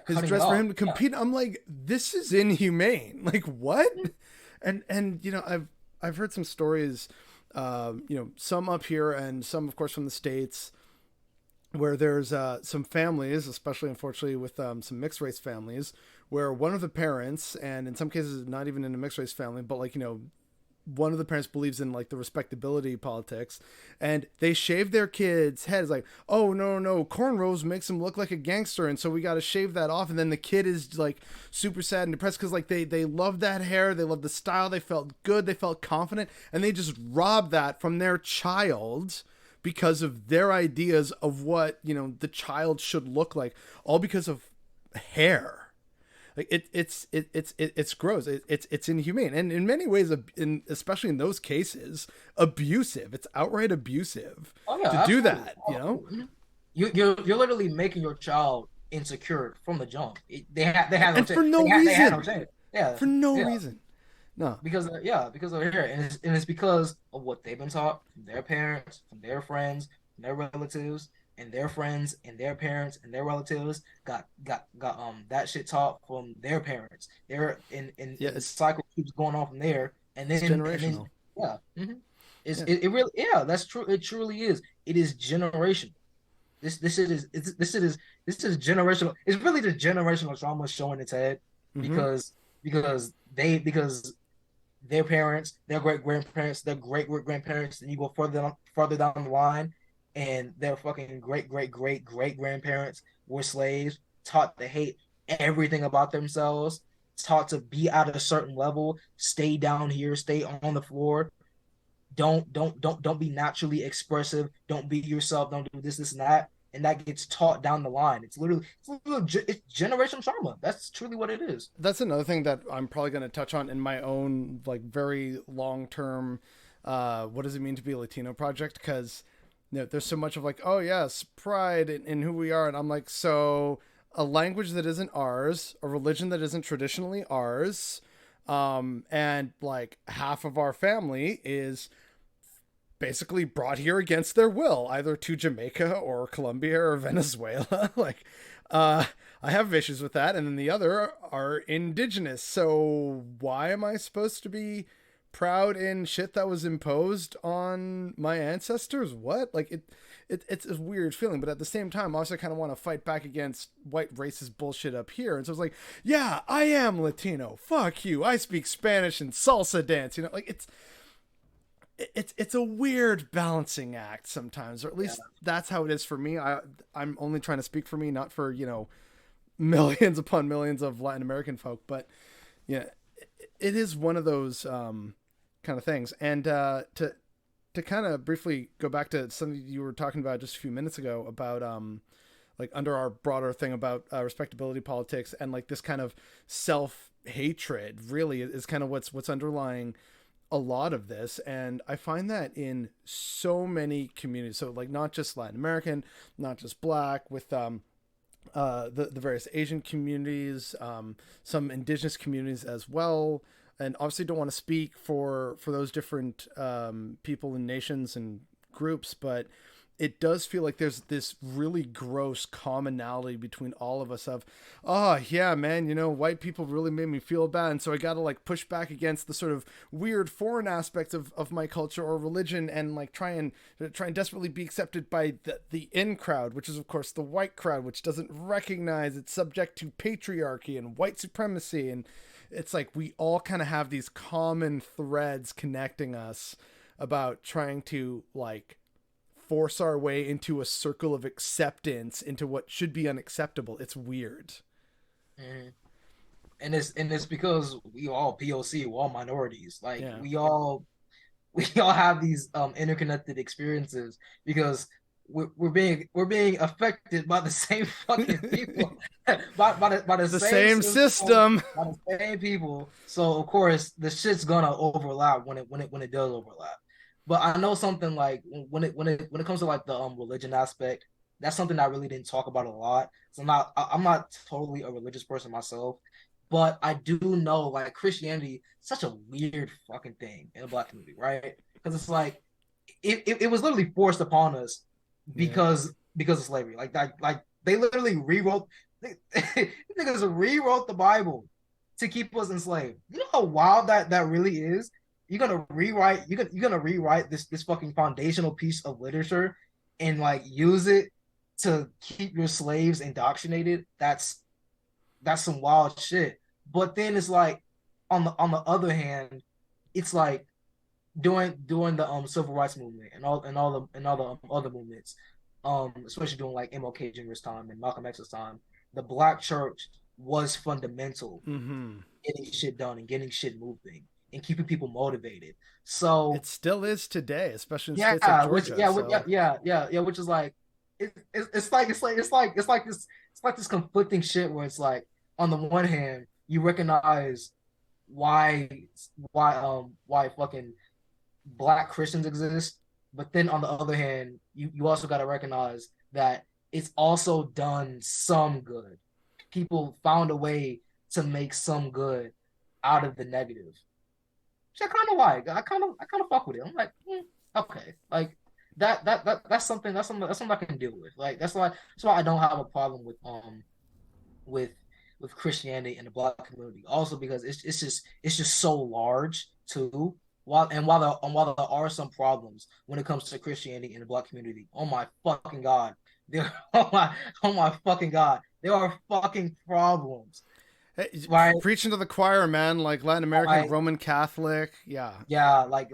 his cutting it dress for off. him to Yeah. compete. I'm like, this is inhumane. Like what? And I've heard some stories, some up here and some, of course, from the States, where there's some families, especially unfortunately with some mixed race families, where one of the parents, and in some cases not even in a mixed race family, but like one of the parents believes in like the respectability politics, and they shave their kids' heads. Like, oh no, no, cornrows makes him look like a gangster, and so we got to shave that off. And then the kid is like super sad and depressed because like they love that hair, they love the style, they felt good, they felt confident, and they just rob that from their child because of their ideas of what the child should look like, all because of hair. Like it's gross. It's inhumane, and in many ways, especially in those cases, abusive. It's outright abusive Oh yeah, to do absolutely. that. Oh, absolutely. Mhm. You're literally making your child insecure from the jump. They had no And chance. for no They had no reason. chance. Yeah, For no yeah. reason. No. Because they're here, and it's because of what they've been taught from their parents, from their friends, from their relatives, and their friends and their parents and their relatives got that shit taught from their parents. They're Yeah, and the cycle keeps going on from there, it's and then generational. yeah, mhm. Yeah. It really yeah, that's true. It truly is. It is generational. This shit is this is generational. It's really the generational trauma showing its head Mm-hmm. because because their parents, their great grandparents, their great grandparents, and you go further down the line, and their fucking great grandparents were slaves, taught to hate everything about themselves, taught to be at a certain level, stay down here, stay on the floor, don't be naturally expressive, don't be yourself, don't do this and that, and that gets taught down the line. It's generational trauma. That's truly what it is. That's another thing that I'm probably going to touch on in my own like very long term. What does it mean to be a Latino project? Because there's so much of like, oh yes, pride in who we are, and I'm like, so a language that isn't ours, a religion that isn't traditionally ours, And like half of our family is basically brought here against their will, either to Jamaica or Colombia or Venezuela. Like, uh, I have issues with that. And then the other are indigenous. So why am I supposed to be proud in shit that was imposed on my ancestors? What? Like it's a weird feeling, but at the same time, I also kind of want to fight back against white racist bullshit up here. And so it's like, yeah, I am Latino. Fuck you. I speak Spanish and salsa dance. You know, like it's a weird balancing act sometimes, or at Yeah. least that's how it is for me. I'm only trying to speak for me, not for millions upon millions of Latin American folk, but yeah, it is one of those kind of things. And to kind of briefly go back to something you were talking about just a few minutes ago about like under our broader thing about respectability politics and like this kind of self hatred really is kind of what's underlying a lot of this. And I find that in so many communities, so like not just Latin American, not just black, with the various Asian communities, some indigenous communities as well. And obviously don't want to speak for those different people and nations and groups, but it does feel like there's this really gross commonality between all of us of, oh yeah, man, white people really made me feel bad. And so I got to like push back against the sort of weird foreign aspects of my culture or religion and like try and desperately be accepted by the in crowd, which is of course the white crowd, which doesn't recognize it's subject to patriarchy and white supremacy. And it's like we all kind of have these common threads connecting us about trying to like force our way into a circle of acceptance into what should be unacceptable. It's weird. Mhm. And it's because we all POC, we're all minorities. Like Yeah. we all have these interconnected experiences because we're being affected by the same fucking people, by the The same same system, system. by the same people. So of course the shit's gonna overlap when it does overlap. But I know something like when it comes to like the religion aspect, that's something I really didn't talk about a lot. So I'm not totally a religious person myself, but I do know like Christianity is such a weird fucking thing in the black community, right? Because it's like it was literally forced upon us Yeah. because of slavery. Like they literally rewrote niggas rewrote the Bible to keep us enslaved. You know how wild that really is? You're gonna rewrite this fucking foundational piece of literature and like use it to keep your slaves indoctrinated. That's some wild shit. But then it's like on the other hand, it's like during the civil rights movement and all the other movements, especially during like MLK Jr.'s time and Malcolm X's time, the black church was fundamental Mm-hmm. in getting shit done and getting shit moving and keeping people motivated. So It still is today, especially in states like yeah, Georgia. yeah, So yeah, yeah, yeah, which is like it's like this conflicting shit where it's like on the one hand you recognize why why fucking black Christians exist, but then on the other hand you also got to recognize that it's also done some good. People found a way to make some good out of the negative, which I kind of like. I kind of fuck with it. I'm like, okay, like that's something I can deal with. Like that's why I don't have a problem with with Christianity and the black community. Also because it's just so large too. While there are some problems when it comes to Christianity in the black community, oh my fucking god, there oh my fucking god, there are fucking problems, hey, right? preaching to the choir, man. Like Latin American, Like Roman Catholic. Yeah. yeah, like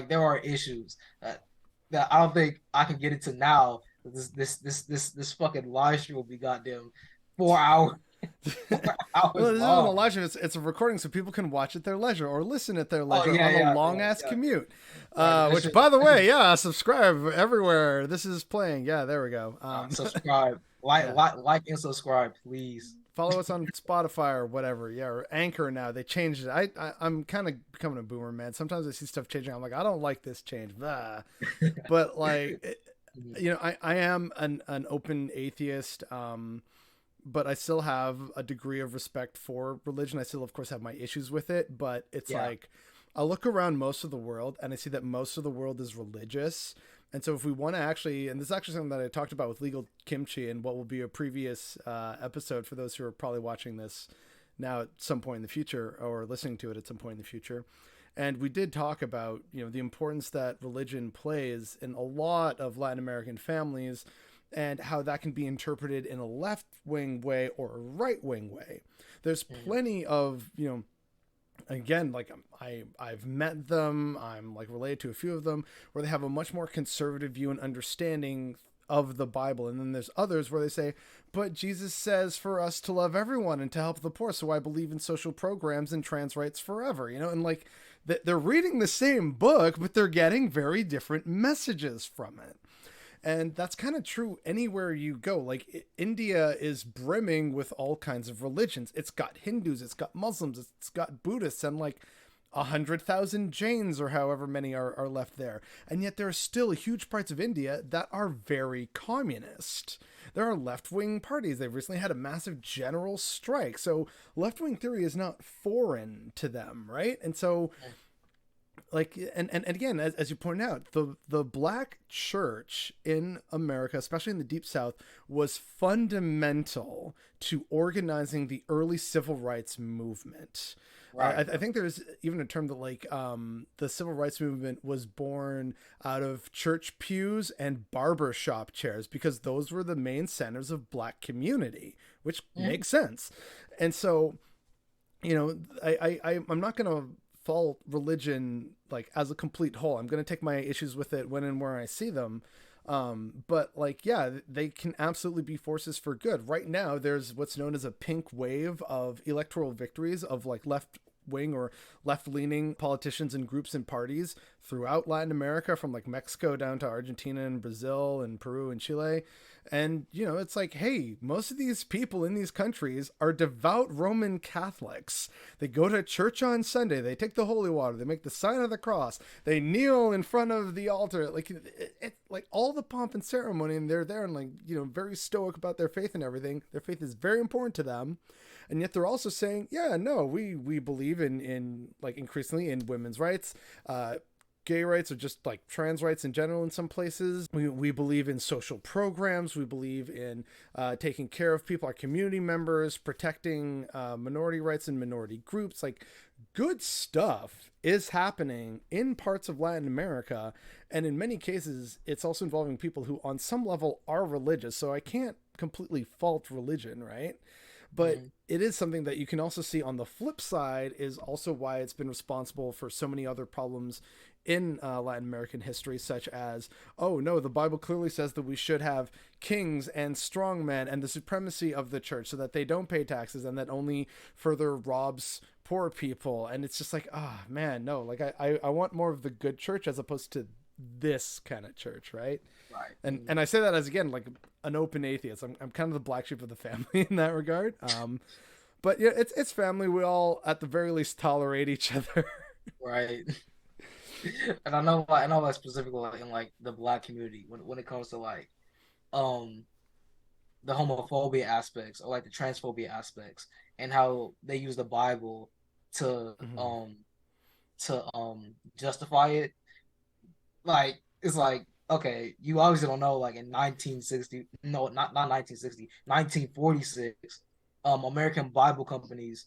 there are issues that I don't think I can get into now. This fucking live stream will be goddamn 4 hours, 4 hours Well, this isn't a long. live stream. It's a recording, so people can watch at their leisure or listen at their Oh leisure yeah, on a yeah, long yeah, ass yeah. commute. Right. Which, by the way, yeah, subscribe everywhere. This is playing. Yeah, there we go. Subscribe, like, Yeah, like, and subscribe, please. follow us on Spotify or whatever. Yeah, or Anchor now. They changed it. I'm kind of becoming a boomer, man. Sometimes I see stuff changing. I'm like, I don't like this change. Blah. But like, I am an open atheist. but I still have a degree of respect for religion. I still, of course, have my issues with it, but it's Yeah. like I look around most of the world and I see that most of the world is religious. And so, if we want to actually, and this is actually something that I talked about with legal kimchi and what will be a previous episode for those who are probably watching this now at some point in the future or listening to it at some point in the future. And we did talk about, the importance that religion plays in a lot of Latin American families and how that can be interpreted in a left wing way or a right wing way. There's Mhm. plenty of, again, like I've met them, I'm like related to a few of them where they have a much more conservative view and understanding of the Bible. And then there's others where they say, but Jesus says for us to love everyone and to help the poor. So I believe in social programs and trans rights forever, and like they're reading the same book, but they're getting very different messages from it. And that's kind of true anywhere you go. Like India is brimming with all kinds of religions. It's got Hindus, it's got Muslims, it's got Buddhists, and like 100,000 Jains or however many are left there. And yet there are still huge parts of India that are very communist. There are left wing parties. They've recently had a massive general strike. So left wing theory is not foreign to them, right? And so like and again, as you point out, the black church in America, especially in the deep south, was fundamental to organizing the early civil rights movement. Right. I think there's even a term that like the civil rights movement was born out of church pews and barber shop chairs because those were the main centers of black community, which Mhm. makes sense. And so I'm not going to fault religion like as a complete whole. I'm going to take my issues with it when and where I see them. But like, yeah, they can absolutely be forces for good. Right now, there's what's known as a pink wave of electoral victories of like left wing or left leaning politicians and groups and parties throughout Latin America, from like Mexico down to Argentina and Brazil and Peru and Chile. And, it's like, hey, most of these people in these countries are devout Roman Catholics. They go to church on Sunday, they take the holy water, they make the sign of the cross, they kneel in front of the altar, like like all the pomp and ceremony, and they're there and like, very stoic about their faith and everything. Their faith is very important to them. And yet they're also saying, yeah, no, we believe in like increasingly in women's rights, gay rights, or just like trans rights in general in some places. We believe in social programs. We believe in taking care of people, our community members, protecting minority rights and minority groups. Like good stuff is happening in parts of Latin America. And in many cases, it's also involving people who on some level are religious. So I can't completely fault religion, right? But Mhm. it is something that you can also see on the flip side is also why it's been responsible for so many other problems in Latin American history, such as, oh no, the Bible clearly says that we should have kings and strongmen and the supremacy of the church so that they don't pay taxes and that only further robs poor people. And it's just like, ah, oh, man, no, like I want more of the good church as opposed to this kind of church, right? Right. And I say that as again like an open atheist. I'm kind of the black sheep of the family in that regard. But yeah, it's family. We all at the very least tolerate each other. Right. And I know like specifically like, in like the black community when it comes to like um the homophobia aspects or like the transphobia aspects and how they use the Bible to Mm-hmm. justify it. Like it's like okay, you obviously don't know like in 1960, no, not 1960, 1946, American Bible companies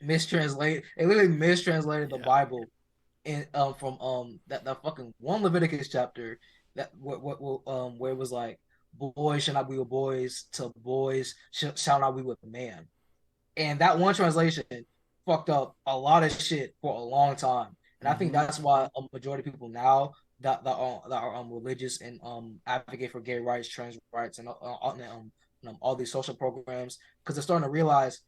they literally mistranslated the Yeah. Bible in from that fucking one Leviticus chapter that where it was like boys shall not be with boys to boys shall not be with man, and that one translation fucked up a lot of shit for a long time, and I think Mm-hmm. that's why a majority of people now that are religious and advocate for gay rights, trans rights, and all these social programs because they're starting to realize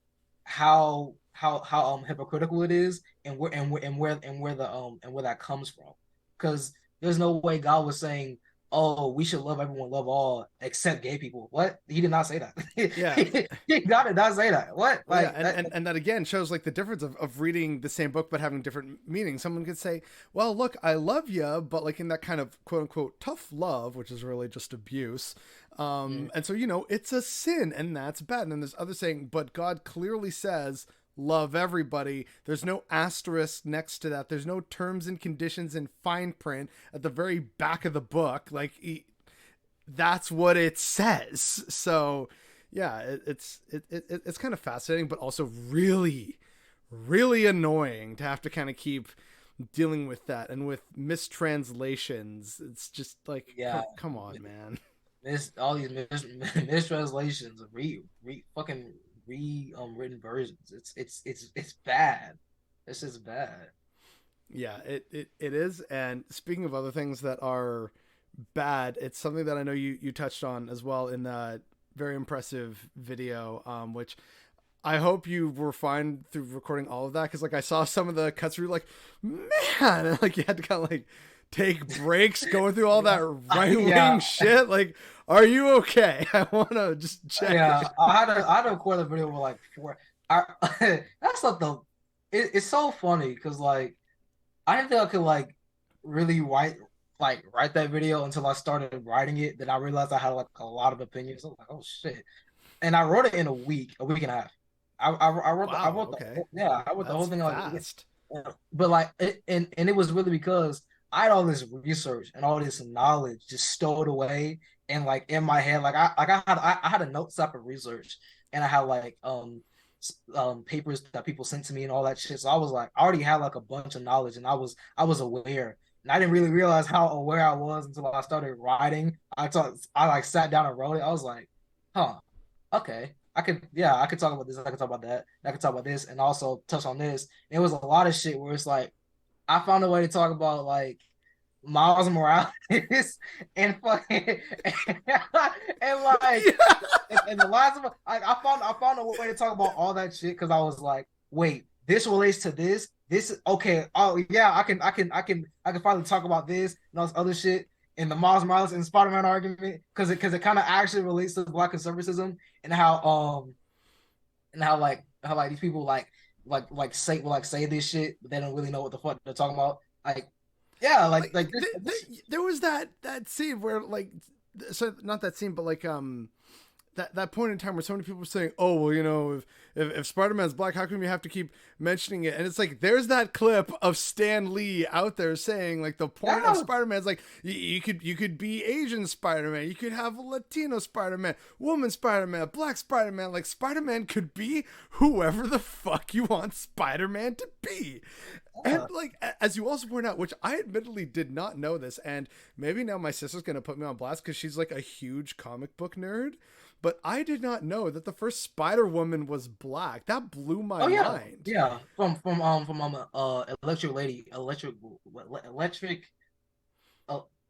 how hypocritical it is and where that comes from because there's no way God was saying oh, we should love everyone, love all except gay people. What? He did not say that. Yeah. He did not say that. What? Well, yeah, Like that? and that again shows like the difference of reading the same book but having different meanings. Someone could say, "Well, look, I love you," but like in that kind of quote unquote tough love, which is really just abuse. Mm, And so it's a sin and that's bad. And then there's other saying, but God clearly says love everybody. There's no asterisk next to that. There's no terms and conditions in fine print at the very back of the book. That's what it says. So yeah, it's kind of fascinating, but also really, really annoying to have to kind of keep dealing with that and with mistranslations. It's just like, yeah. come on, man. All these mistranslations, fucking written versions. It's bad. It's just bad. Yeah, it is. And speaking of other things that are bad, it's something that I know you touched on as well in that very impressive video, which I hope you were fine through recording all of that, because like I saw some of the cuts where you're like, man, and, like you had to kind of like take breaks going through all that right wing Yeah, shit. Like, are you okay? I want to just check yeah. it. I had to record a video with like four. I that's not the. It's so funny because like I didn't think I could like really write that video until I started writing it. Then I realized I had like a lot of opinions. I was like, oh shit. And I wrote it in a week and a half. I Wow. wrote Okay, I wrote the whole that's thing like, fast. but like and it was really because I had all this research and all this knowledge just stowed away and like in my head. I had a notes app of research and I had like papers that people sent to me and all that shit. So I was like I already had like a bunch of knowledge and I was aware. And I didn't really realize how aware I was until I started writing. I like sat down and wrote it. I was like, huh, okay. I could talk about this, I could talk about that, I could talk about this, and also touch on this. And it was a lot of shit where it's like I found a way to talk about like Miles Morales and fucking and like and the last of I found a way to talk about all that shit because I was like, wait, this relates to this. This is okay. Oh yeah, I can finally talk about this and all this other shit in the Miles Morales and Spider-Man argument because it kind of actually relates to Black conservatism and how like these people say this shit, but they don't really know what the fuck they're talking about. Like yeah, Like this there was that scene where like, so not that scene, but like that point in time where so many people were saying, "Oh, well, if Spider-Man's black, how come you have to keep mentioning it?" And it's like there's that clip of Stan Lee out there saying like the point of yeah, Spider-Man's like you could be Asian Spider-Man, you could have a Latino Spider-Man, woman Spider-Man, black Spider-Man. Like Spider-Man could be whoever the fuck you want Spider-Man to be. And yeah. like as you also point out, which I admittedly did not know this, and maybe now my sister's gonna put me on blast because she's like a huge comic book nerd, but I did not know that the first Spider Woman was black. That blew my Oh yeah, mind. yeah. Electric Lady, electric.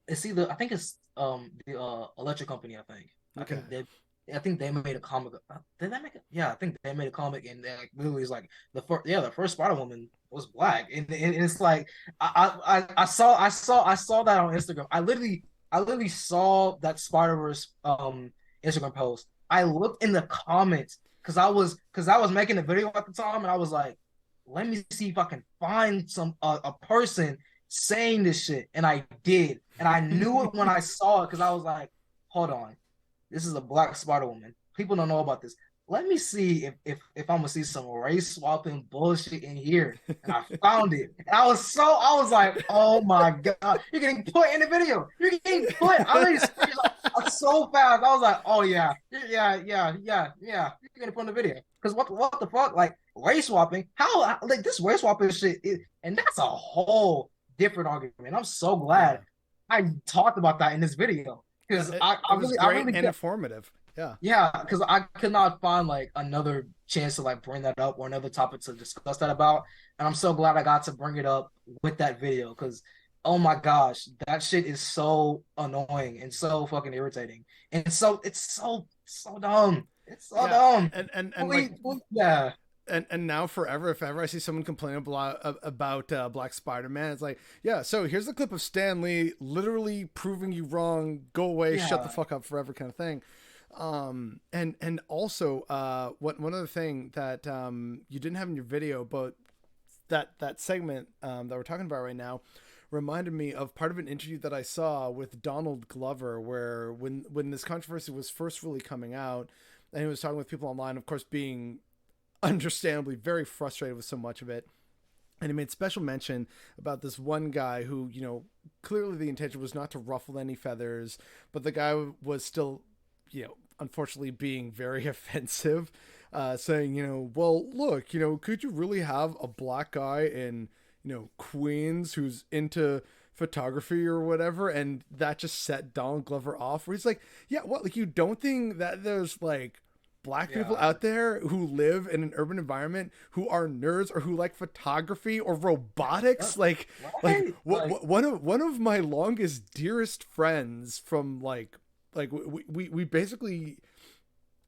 It's either I think it's the electric company. Okay. I think they made a comic. Did they make it? Yeah, I think they made a comic, and they, like literally is like the first Spider Woman was black, and it's like I saw that on Instagram. I literally saw that Spider Verse Instagram post. I looked in the comments because I was making a video at the time, and I was like, let me see if I can find a person saying this shit, and I did, and I knew it when I saw it because I was like, hold on, this is a black Spider Woman. People don't know about this. Let me see if I'm gonna see some race swapping bullshit in here. And I found it. And I was like, oh my god, you're getting put in the video. You're getting put. I made it so fast. I was like, oh yeah, yeah. You're getting put in the video. Because what the fuck? Like race swapping? How like this race swapping shit and that's a whole different argument. I'm so glad Yeah. I talked about that in this video. Yeah, Because it was I great really and informative. Yeah. yeah, because I could not find like another chance to like bring that up or another topic to discuss that about. And I'm so glad I got to bring it up with that video because oh my gosh, that shit is so annoying and so fucking irritating. And so it's so dumb. It's so Yeah. dumb. And like Please, yeah. and now forever, if ever I see someone complain about Black Spider-Man, it's like, yeah, so here's a clip of Stan Lee literally proving you wrong, go away, shut the Yeah, fuck up forever, kind of thing. And also, one other thing that you didn't have in your video, but that segment that we're talking about right now reminded me of part of an interview that I saw with Donald Glover, where when this controversy was first really coming out, and he was talking with people online, of course, being understandably very frustrated with so much of it. And he made special mention about this one guy who, clearly the intention was not to ruffle any feathers, but the guy was still, unfortunately being very offensive, saying, well, look, could you really have a black guy in, Queens who's into photography or whatever? And that just set Donald Glover off, where he's like, yeah, what? Like, you don't think that there's like black people yeah, out there who live in an urban environment who are nerds or who like photography or robotics? Like right. Like, one of my longest dearest friends from like we basically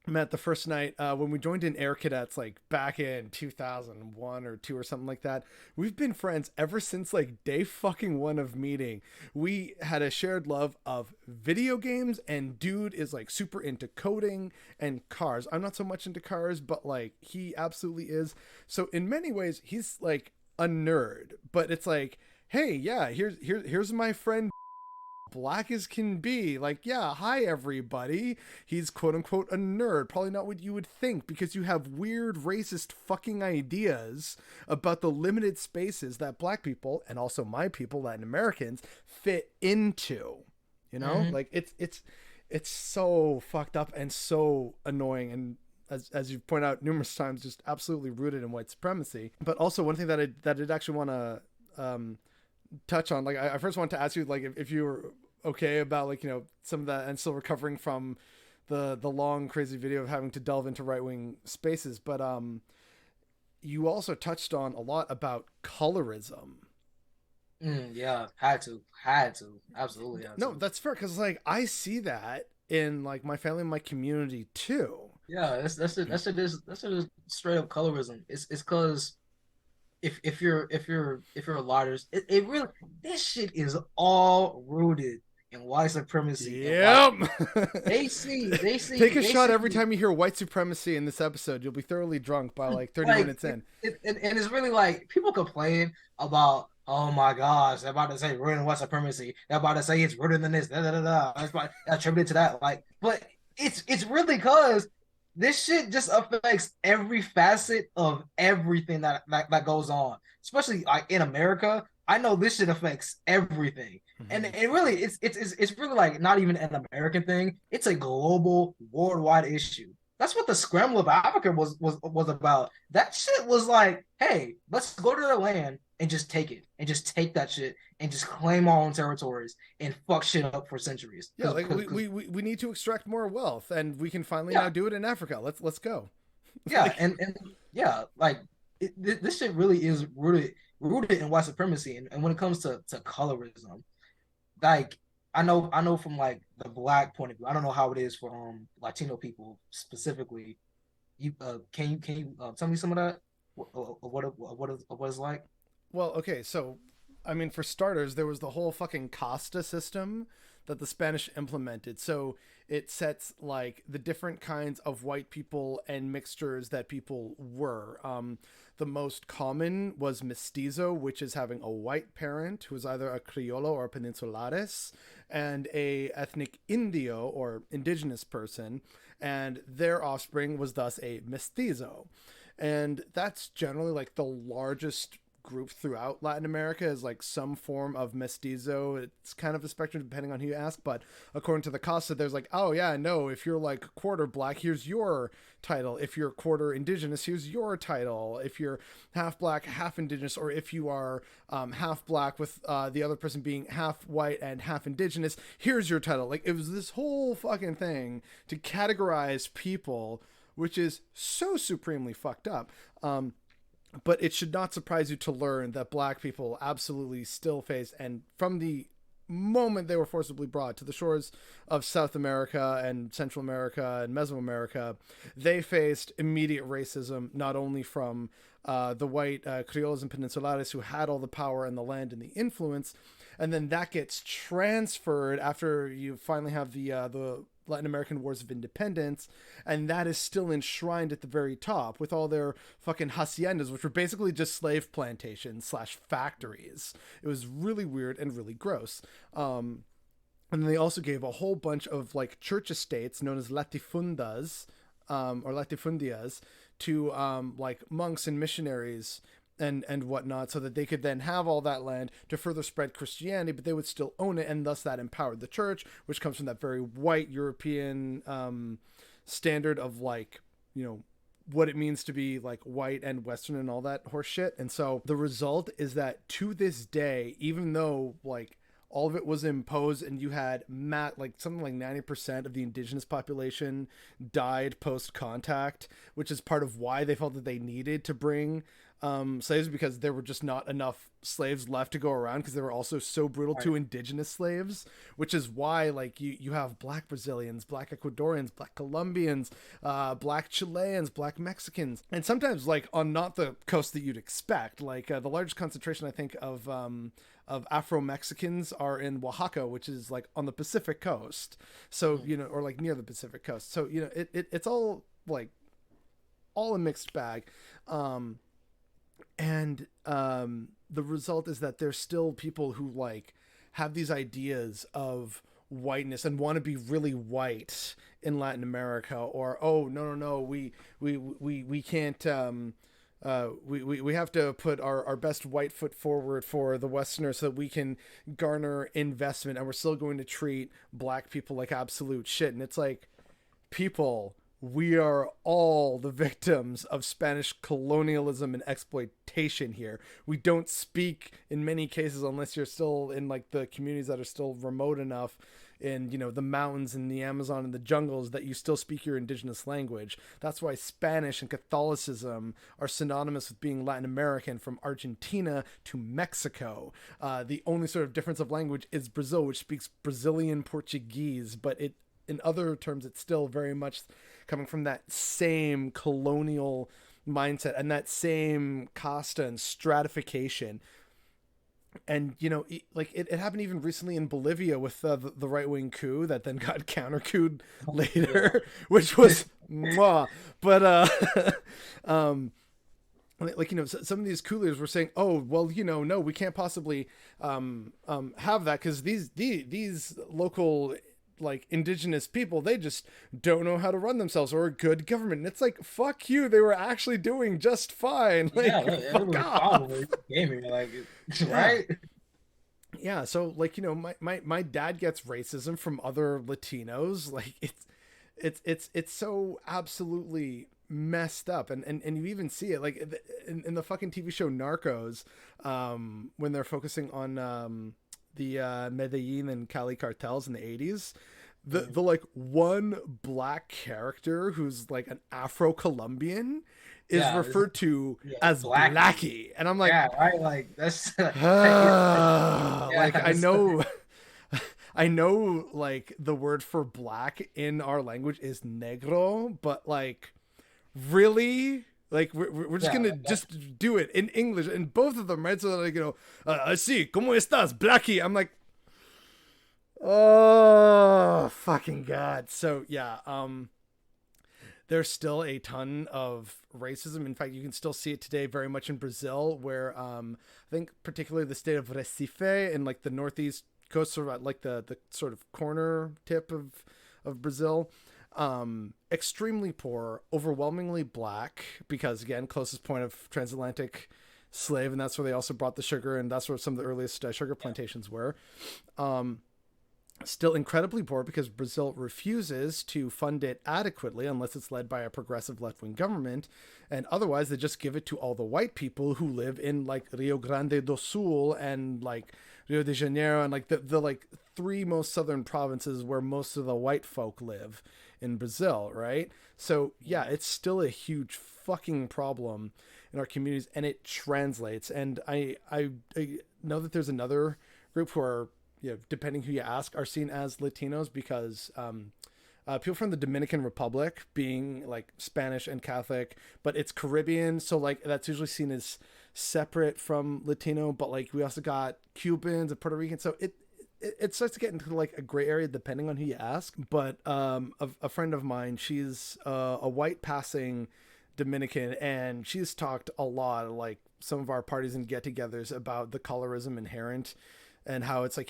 met the first night when we joined in Air Cadets, like back in 2001 or 2 or something like that. We've been friends ever since like day fucking one of meeting. We had a shared love of video games, and dude is like super into coding and cars. I'm not so much into cars, but like he absolutely is. So in many ways he's like a nerd, but it's like, hey, yeah, here's my friend black as can be. Like, yeah, hi everybody. He's quote unquote a nerd. Probably not what you would think, because you have weird racist fucking ideas about the limited spaces that black people, and also my people, Latin Americans, fit into. mhm. Like it's so fucked up and so annoying, and as you've pointed out numerous times, just absolutely rooted in white supremacy. But also one thing that I did actually want to touch on, like I first want to ask you, like if you were okay about like some of that, and still recovering from the long crazy video of having to delve into right-wing spaces, but you also touched on a lot about colorism. Yeah, had to, absolutely had No, to. that's fair, because like I see that in like my family and my community too. Yeah, that's it is straight up colorism. It's because if you're a lot, it really, this shit is all rooted in white supremacy and white Yep. people. They see they Take see a they shot see every time you hear white supremacy in this episode. You'll be thoroughly drunk by like 30 like minutes in. and it's really like people complain about, oh my gosh, they're about to say ruin white supremacy, they're about to say it's rooted in this, da da da da. It's about attributed to that, like, but it's really because this shit just affects every facet of everything that goes on, especially like in America. I know this shit affects everything. And Mhm. it really it's really like not even an American thing. It's a global, worldwide issue. That's what the scramble of Africa was about. That shit was like, hey, let's go to their land and just take it, and just take that shit and just claim our own territories and fuck shit up for centuries. Yeah, like Cause we need to extract more wealth, and we can finally now yeah, do it in Africa. Let's go. yeah, Like, and yeah, like this shit really is rooted in white supremacy, and when it comes to colorism, like I know from like the black point of view. I don't know how it is for Latino people specifically. You can you tell me some of that? What is like? well, okay, so I mean, for starters, there was the whole fucking casta system that the Spanish implemented. So it sets like the different kinds of white people and mixtures that people were. The most common was mestizo, which is having a white parent who is either a criollo or a peninsulares, and a ethnic indio or indigenous person, and their offspring was thus a mestizo. And that's generally like the largest group throughout Latin America, is like some form of mestizo. It's kind of a spectrum depending on who you ask, but according to the Casa, there's like, oh yeah, no, if you're like quarter black, here's your title. If you're quarter indigenous, here's your title. If you're half black, half indigenous, or if you are half black with the other person being half white and half indigenous, here's your title. Like, it was this whole fucking thing to categorize people, which is so supremely fucked up. But it should not surprise you to learn that black people absolutely still face, and from the moment they were forcibly brought to the shores of South America and Central America and Mesoamerica, they faced immediate racism, not only from the white Criollos and Peninsulares who had all the power and the land and the influence, and then that gets transferred after you finally have the Latin American Wars of Independence, and that is still enshrined at the very top with all their fucking haciendas, which were basically just slave plantations slash factories. It was really weird and really gross. And then they also gave a whole bunch of like church estates known as latifundas or latifundias to like monks and missionaries and whatnot, so that they could then have all that land to further spread Christianity, but they would still own it, and thus that empowered the church, which comes from that very white European standard of like, you know, what it means to be like white and Western and all that horse shit. And so the result is that to this day, even though like all of it was imposed and you had like something like 90% of the indigenous population died post contact, which is part of why they felt that they needed to bring slaves, because there were just not enough slaves left to go around, because they were also so brutal to indigenous slaves, which is why like you have black Brazilians, black Ecuadorians, black Colombians, black Chileans, black Mexicans, and sometimes like on not the coast that you'd expect. Like the largest concentration I think of Afro-Mexicans are in Oaxaca, which is like on the Pacific coast. So, you know, or like near the Pacific coast. So, you know, it's all like all a mixed bag. And the result is that there's still people who like have these ideas of whiteness and want to be really white in Latin America, or oh no we can't we have to put our best white foot forward for the Westerners so that we can garner investment, and we're still going to treat black people like absolute shit. And it's like, people, we are all the victims of Spanish colonialism and exploitation here. We don't speak in many cases, unless you're still in like the communities that are still remote enough in, you know, the mountains and the Amazon and the jungles, that you still speak your indigenous language. That's why Spanish and Catholicism are synonymous with being Latin American, from Argentina to Mexico. The only sort of difference of language is Brazil, which speaks Brazilian Portuguese, but it, in other terms, it's still very much coming from that same colonial mindset and that same casta and stratification. And, you know, it happened even recently in Bolivia with the right-wing coup that then got counter-couped later, which was mwah. But like, you know, some of these coup leaders were saying, oh well, you know, no, we can't possibly have that, because these local like indigenous people, they just don't know how to run themselves or a good government. And it's like, fuck you, they were actually doing just fine. Like, Yeah, fuck off. gaming, like, Yeah. right? Yeah, so like, you know, my dad gets racism from other Latinos. Like it's so absolutely messed up. And you even see it like in the fucking TV show Narcos, when they're focusing on the Medellin and Cali cartels in the 80s. The like one black character who's like an Afro-Colombian is Yeah, referred to yeah, as black. Blackie. And I'm like, Yeah, right. Like that's like yeah, I know like the word for black in our language is negro, but like, really, like we're just yeah, gonna like, just do it in English, and both of them, right? So like, you know, sí, ¿cómo estás, Blackie? I'm like, oh fucking god. So yeah, there's still a ton of racism. In fact, you can still see it today very much in Brazil, where I think particularly the state of Recife in like the northeast coast, sort of like the sort of corner tip of Brazil, extremely poor, overwhelmingly black, because again, closest point of transatlantic slave, and that's where they also brought the sugar, and that's where some of the earliest sugar plantations were. Still incredibly poor because Brazil refuses to fund it adequately unless it's led by a progressive left-wing government, and otherwise they just give it to all the white people who live in like Rio Grande do Sul and like Rio de Janeiro, and like the like three most southern provinces where most of the white folk live in Brazil, right? So yeah, it's still a huge fucking problem in our communities, and it translates. And I know that there's another group who are, depending who you ask, are seen as Latinos because people from the Dominican Republic, being like Spanish and Catholic, but it's Caribbean, so like that's usually seen as separate from Latino. But like we also got Cubans and Puerto Ricans, so it starts to get into like a gray area depending on who you ask. But a friend of mine, she's a white passing Dominican, and she's talked a lot, like some of our parties and get-togethers, about the colorism inherent and how it's like,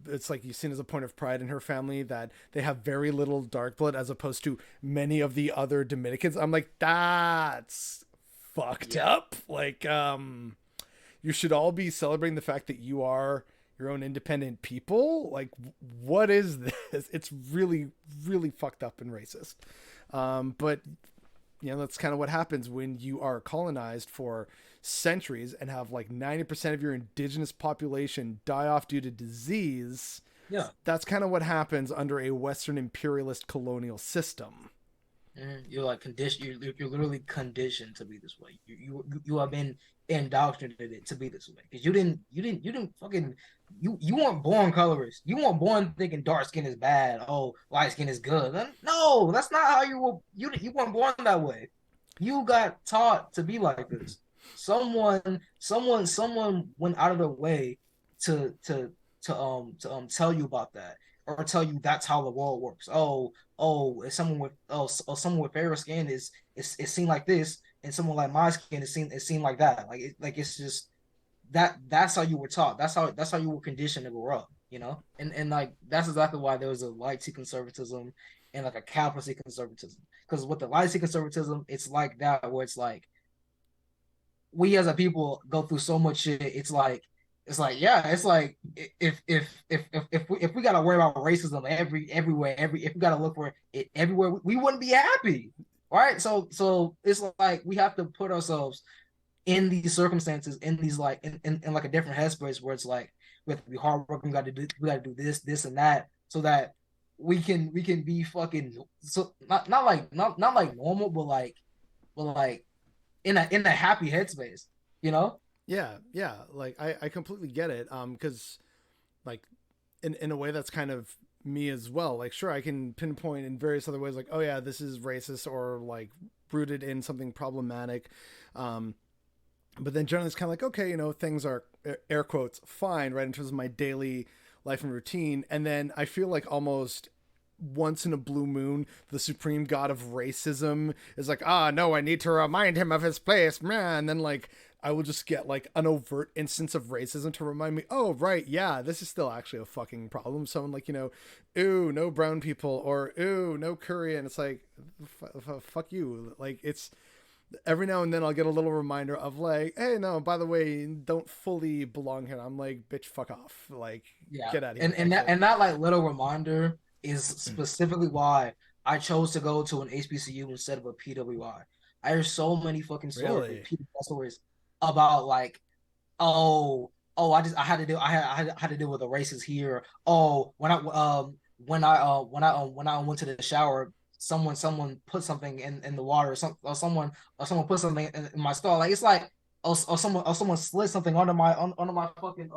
it's like you've seen as a point of pride in her family that they have very little dark blood as opposed to many of the other Dominicans. I'm like, that's fucked up. Like, you should all be celebrating the fact that you are your own independent people. Like, what is this? It's really, really fucked up and racist. But that's kind of what happens when you are colonized for centuries and have like 90% of your indigenous population die off due to disease. Yeah. That's kind of what happens under a Western imperialist colonial system. You're like conditioned. You're literally conditioned to be this way. You have been indoctrinated to be this way because you didn't fucking you weren't born colorist. You weren't born thinking dark skin is bad. Oh, light skin is good. No, that's not how you were. You weren't born that way. You got taught to be like this. Someone went out of their way to tell you about that or tell you that's how the world works. If someone with fairer skin is seen like this, and someone like my skin is seen like that. It's just that's how you were taught. That's how you were conditioned to grow up. And like that's exactly why there was a light T conservatism and like a capital C conservatism. Because with the light T conservatism, it's like that where it's like we as a people go through so much shit. It's like if we gotta worry about racism everywhere, if we gotta look for it everywhere, we wouldn't be happy, right? So it's like we have to put ourselves in these circumstances, in these like in like a different headspace where it's like we have to be hardworking, we gotta do this and that, so that we can be fucking so not like normal, but like in a happy headspace, you know? Yeah. Like I completely get it. Because like in a way that's kind of me as well. Like, sure, I can pinpoint in various other ways, like, oh yeah, this is racist or like rooted in something problematic. But then generally it's kind of like, okay, things are air quotes fine, right, in terms of my daily life and routine. And then I feel like almost once in a blue moon, the supreme god of racism is like, no, I need to remind him of his place, man. And then like I will just get like an overt instance of racism to remind me, oh right, yeah, this is still actually a fucking problem. Someone like, ooh, no brown people, or ooh, no curry, and it's like, fuck you. Like, it's every now and then I'll get a little reminder of like, hey, no, by the way, don't fully belong here. I'm like, bitch, fuck off. Like, Yeah. get out of here. And that like little reminder is specifically why I chose to go to an HBCU instead of a PWI. I hear so many fucking stories about like, I had to deal with the races here. Oh, when I went to the shower, someone put something in the water, or someone put something in my stall. Like it's like someone slid something under my fucking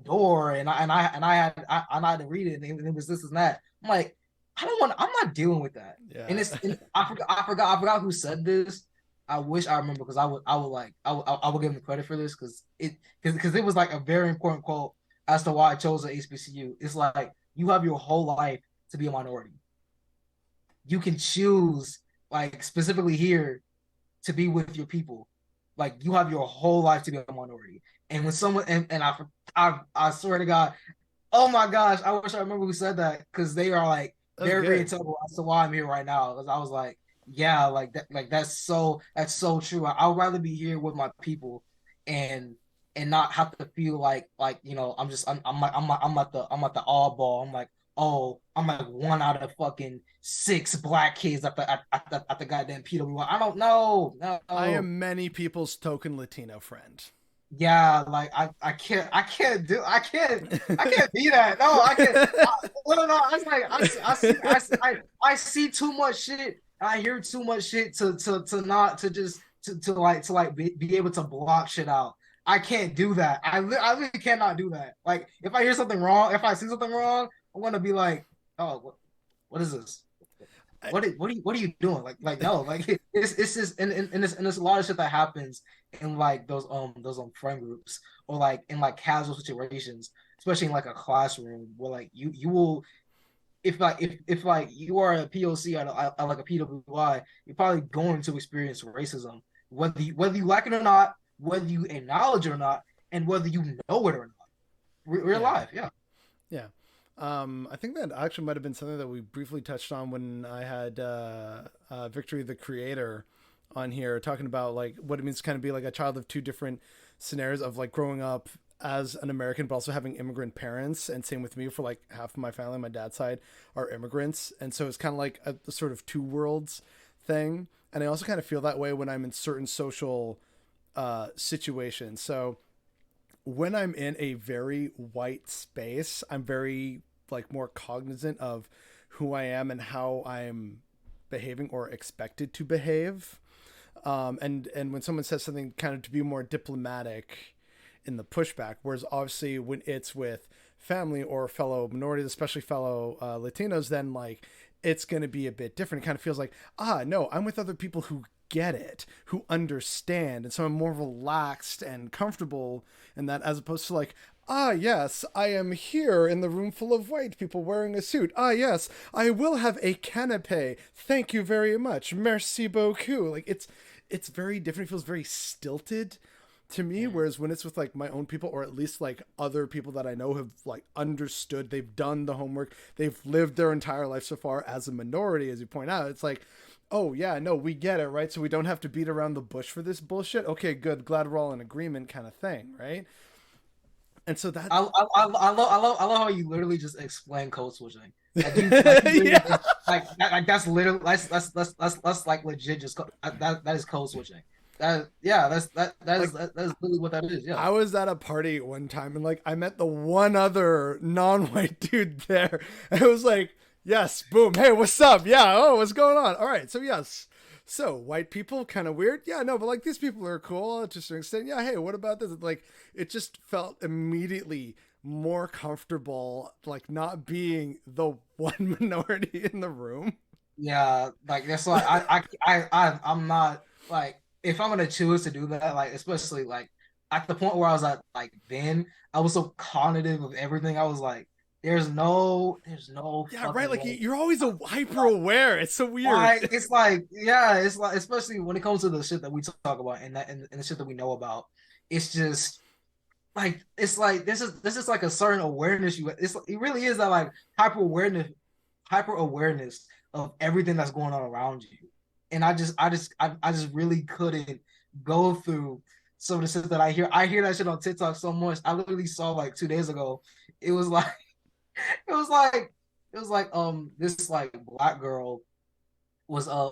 door, and I had to read it, and it was this and that. I'm like, I'm not dealing with that. Yeah. And I forgot who said this. I wish I remember because I would give him the credit for this because it was like a very important quote as to why I chose the HBCU. It's like you have your whole life to be a minority. You can choose, like specifically here, to be with your people. Like you have your whole life to be a minority. And when someone and I swear to God, oh my gosh, I wish I remember who said that because they are like very integral as to why I'm here right now. Because I was like, yeah, that's so true. I'd rather be here with my people and not have to feel like I'm at the oddball. I'm like, oh, I'm like one out of fucking 6 black kids at the goddamn PWI. I don't know. No. I am many people's token Latino friend. Yeah, like I can't be that. No, I can't. No. I was like, I see too much shit. I hear too much shit to not to just to be able to block shit out. I can't do that. I really cannot do that. Like if I hear something wrong, if I see something wrong, I want to be like, oh, what is this? I, What are you doing? Like no, like it's just and there's a lot of shit that happens in like those friend groups or like in like casual situations, especially in like a classroom where like you will if like you are a POC at like a PWI, you're probably going to experience racism, whether you like it or not, whether you acknowledge it or not, and whether you know it or not. We're yeah. alive, yeah. Yeah. I think that actually might have been something that we briefly touched on when I had Victory the Creator on here, talking about like what it means to kind of be like a child of two different scenarios of like growing up as an American, but also having immigrant parents. And same with me for like half of my family, my dad's side are immigrants. And so it's kind of like a sort of two worlds thing. And I also kind of feel that way when I'm in certain social situations. So when I'm in a very white space, I'm very like more cognizant of who I am and how I'm behaving or expected to behave. And when someone says something, kind of to be more diplomatic in the pushback, whereas obviously when it's with family or fellow minorities, especially fellow Latinos, then like it's going to be a bit different. It kind of feels like, no, I'm with other people who get it, who understand. And so I'm more relaxed and comfortable in that, as opposed to like, yes, I am here in the room full of white people wearing a suit. Yes, I will have a canapé. Thank you very much. Merci beaucoup. Like it's very different. It feels very stilted to me, Mm. whereas when it's with like my own people, or at least like other people that I know have like understood, they've done the homework, they've lived their entire life so far as a minority, as you point out, it's like, oh yeah, no, we get it, right? So we don't have to beat around the bush for this bullshit. Okay, good, glad we're all in agreement, kind of thing, right? And so that I love how you literally just explain code switching. Like you literally yeah, like that's literally that's like legit just that is code switching. That yeah, like that is literally what that is. Yeah. I was at a party one time and like I met the one other non-white dude there. And it was like, yes, boom, hey, what's up? Yeah, oh, what's going on? All right, so yes. So white people kind of weird. Yeah, no, but like these people are cool to a certain extent. Yeah, hey, what about this? Like it just felt immediately more comfortable like not being the one minority in the room. Yeah, like that's why I'm not like if I'm gonna choose to do that, like especially like at the point where I was at like then I was so cognitive of everything. I was like, there's no Yeah, right. fucking Like way. you're always a hyper aware. It's so weird. Like it's like yeah, it's like especially when it comes to the shit that we talk about and and the shit that we know about, it's just like it's like this is like a certain awareness it really is that like hyper awareness of everything that's going on around you. And I just really couldn't go through some of the shit that I hear that shit on TikTok so much. I literally saw like 2 days ago. It was like it was like it was like this like black girl was a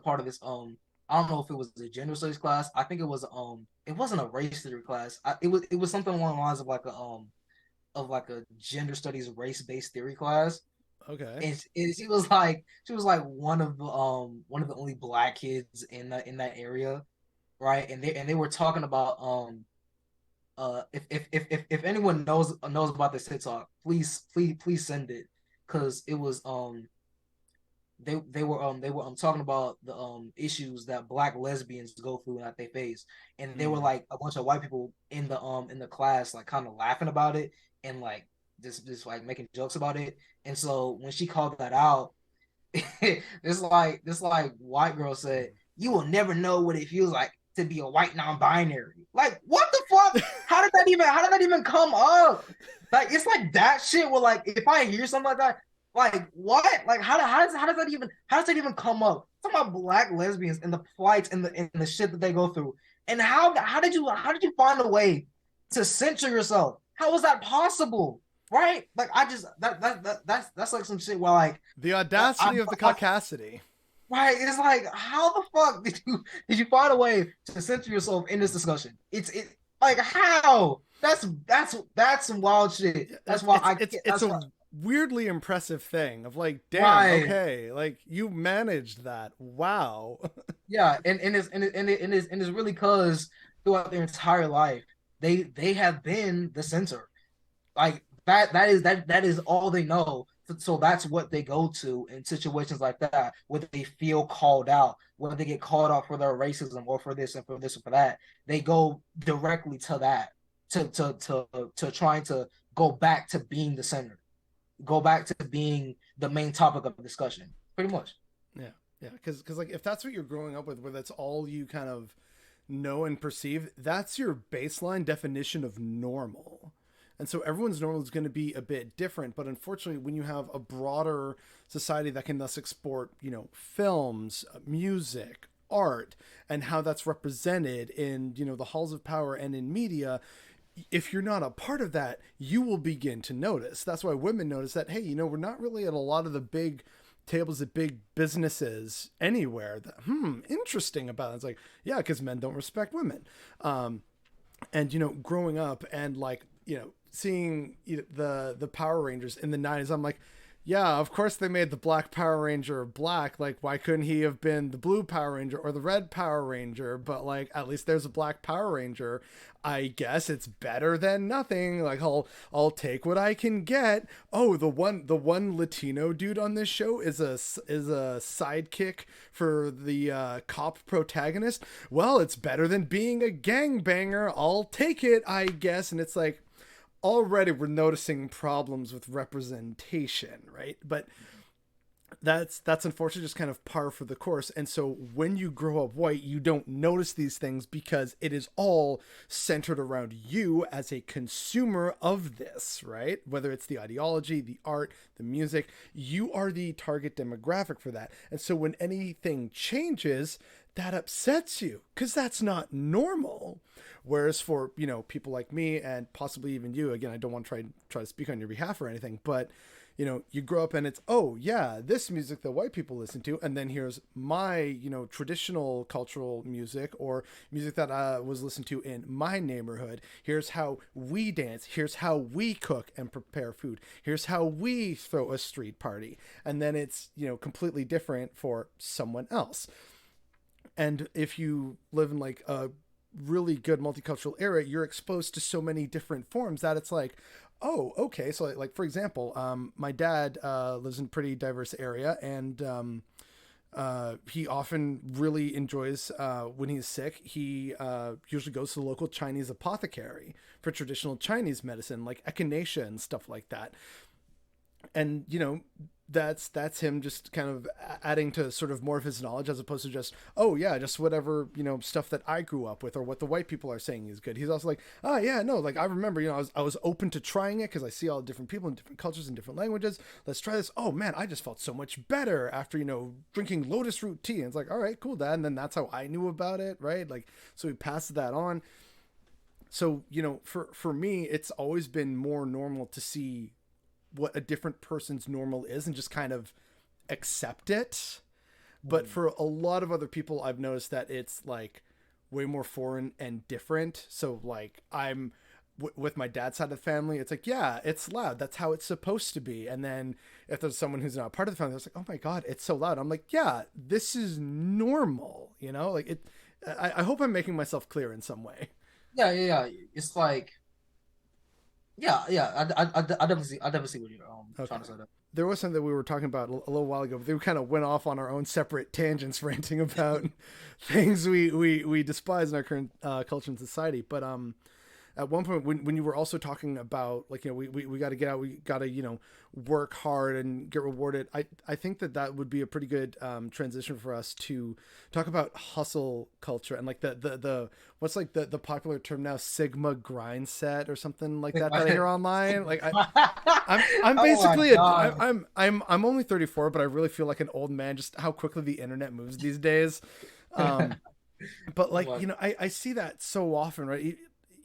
part of this I don't know if it was a gender studies class. I think it wasn't a race theory class. It was something along the lines of like a gender studies race based theory class. Okay. And she was like one of the only black kids in that area, right? And they were talking about if anyone knows about this TikTok, please send it because it was they were talking about the issues that black lesbians go through and that they face, and they were Hmm. like a bunch of white people in the class like kind of laughing about it and like just like making jokes about it. And so when she called that out, this like white girl said, "You will never know what it feels like to be a white non-binary." Like what the fuck? How did that even come up? Like it's like that shit where like if I hear something like that, like what? Like how does that even come up? Talking about black lesbians and the plights and the shit that they go through. And how did you find a way to censor yourself? How was that possible? Right? Like I just that's like some shit where like The I, audacity of the I caucasity. right. It's like how the fuck did you find a way to censor yourself in this discussion? It like how? That's some wild shit. That's why I can't. It's That's why a weirdly impressive thing of like, damn, right. okay, like you managed that. Wow. Yeah, and it's really cause throughout their entire life. They have been the center. Like that is all they know. So that's what they go to in situations like that, where they feel called out, where they get called out for their racism or for this and for this and for that. They go directly to that, to trying to go back to being the center, go back to being the main topic of discussion, pretty much. Yeah, yeah, because like if that's what you're growing up with, where that's all you kind of know and perceive, that's your baseline definition of normal. And so everyone's normal is going to be a bit different, but unfortunately, when you have a broader society that can thus export, films, music, art, and how that's represented in, the halls of power and in media, if you're not a part of that, you will begin to notice. That's why women notice that, hey, we're not really at a lot of the big tables at big businesses anywhere. That, interesting about it. It's like, yeah, because men don't respect women. And growing up and like seeing the Power Rangers in the 90s, I'm like, yeah, of course they made the black Power Ranger black. Like, why couldn't he have been the blue Power Ranger or the red Power Ranger? But like, at least there's a black Power Ranger. I guess it's better than nothing. Like, I'll take what I can get. Oh, the one Latino dude on this show is a sidekick for the cop protagonist. Well, it's better than being a gangbanger. I'll take it, I guess. And it's like, already we're noticing problems with representation, right? But that's unfortunately just kind of par for the course. And so when you grow up white, you don't notice these things because it is all centered around you as a consumer of this, right? Whether it's the ideology, the art, the music, you are the target demographic for that. And so when anything changes, that upsets you because that's not normal. Whereas for, people like me and possibly even you, again, I don't want to try to speak on your behalf or anything, but you grow up and it's, oh yeah, this music that white people listen to, and then here's my, traditional cultural music or music that was listened to in my neighborhood. Here's how we dance. Here's how we cook and prepare food. Here's how we throw a street party. And then it's, completely different for someone else. And if you live in like a really good multicultural era, you're exposed to so many different forms that it's like, oh, okay. So like for example, my dad lives in a pretty diverse area, and he often really enjoys when he's sick. He usually goes to the local Chinese apothecary for traditional Chinese medicine, like echinacea and stuff like that. And that's him just kind of adding to sort of more of his knowledge, as opposed to just, oh yeah, just whatever, stuff that I grew up with or what the white people are saying is good. He's also like, oh yeah, no, like I remember, I was open to trying it because I see all the different people in different cultures and different languages. Let's try this. Oh man, I just felt so much better after drinking lotus root tea. And it's like, all right, cool, dad. And then that's how I knew about it, right? Like, so he passed that on. So for me, it's always been more normal to see what a different person's normal is and just kind of accept it. But for a lot of other people, I've noticed that it's like way more foreign and different. So like with my dad's side of the family, it's like, yeah, it's loud. That's how it's supposed to be. And then if there's someone who's not part of the family, it's like, oh my God, it's so loud. I'm like, yeah, this is normal. Like it, I hope I'm making myself clear in some way. Yeah, yeah, yeah. It's like, yeah, yeah. I definitely see what you're Okay. trying to say. That. There was something that we were talking about a little while ago, but we kind of went off on our own separate tangents, ranting about things we despise in our current culture and society. But at one point when you were also talking about like, we got to get out, we got to work hard and get rewarded, I think that would be a pretty good transition for us to talk about hustle culture and like the what's like the popular term now, Sigma grind set or something like that I hear online. Like I'm Oh my basically God. I'm only 34, but I really feel like an old man, just how quickly the internet moves these days. um but like, What? I see that so often, right?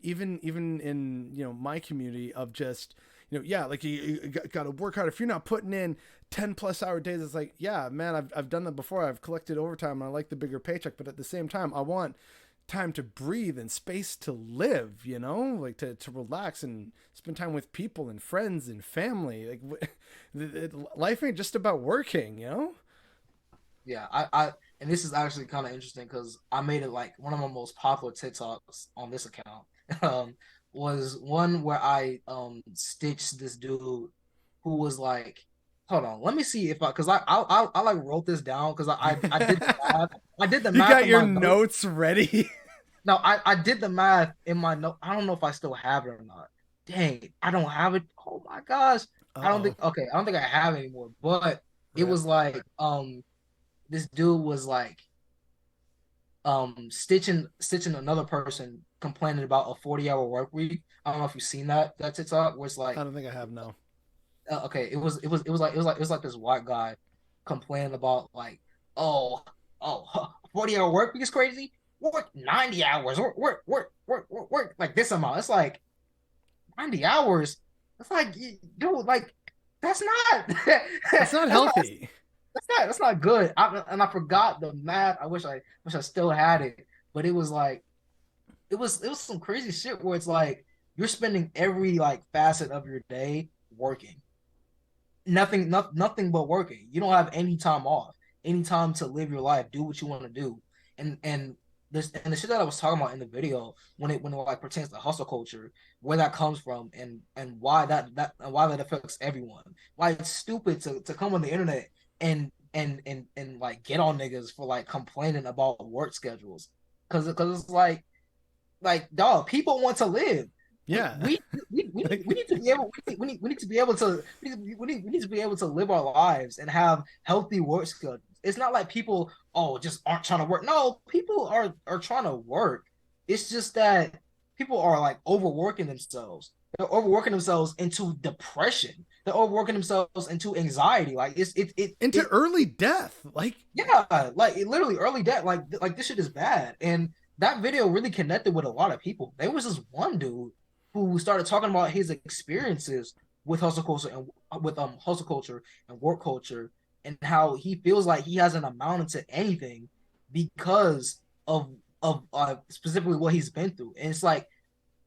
Even in my community of just yeah, like you got to work hard. If you're not putting in 10+ hour days, it's like, yeah, man, I've done that before. I've collected overtime and I like the bigger paycheck, but at the same time I want time to breathe and space to live, like to relax and spend time with people and friends and family. Like life ain't just about working. Yeah, and this is actually kind of interesting because I made it like one of my most popular TikToks on this account. um, was one where I stitched this dude who was like, hold on, let me see if I because I like wrote this down because I did the math. I did the You math got in your my note. notes ready. No, I did the math in my note. I don't know if I still have it or not. Dang, I don't have it. Oh my gosh. I don't Uh-oh. think okay, I don't think I have it anymore. But it Rip. was like this dude was like stitching another person complaining about a 40-hour work week. I don't know if you've seen that TikTok where it's I like don't think I have no. okay, it was like this white guy complaining about like, oh, 40-hour work week is crazy. Work 90 hours. Work like this amount. It's like 90 hours. It's like, dude, like that's not That's not that's not healthy. that's not good. And I forgot the math. I wish I still had it, but it was like it was some crazy shit where it's like you're spending every like facet of your day working nothing but working. You don't have any time off, any time to live your life, do what you want to do. And the shit that I was talking about in the video when it like pertains to hustle culture, where that comes from and why that affects everyone. Why it's stupid to come on the internet and like get on niggas for like complaining about work schedules. Cause it's like dog, people want to live. We Yeah. we Like, we need to be able we need to be able to we need to be able to live our lives and have healthy work schedules. It's not like people just aren't trying to work. No, people are trying to work. It's just that people are like overworking themselves. They're overworking themselves into depression. They're overworking themselves into anxiety. Like into early death. Like, yeah, like literally early death. Like this shit is bad. And that video really connected with a lot of people. There was this one dude who started talking about his experiences with hustle culture and with hustle culture and work culture and how he feels like he hasn't amounted to anything because of specifically what he's been through. And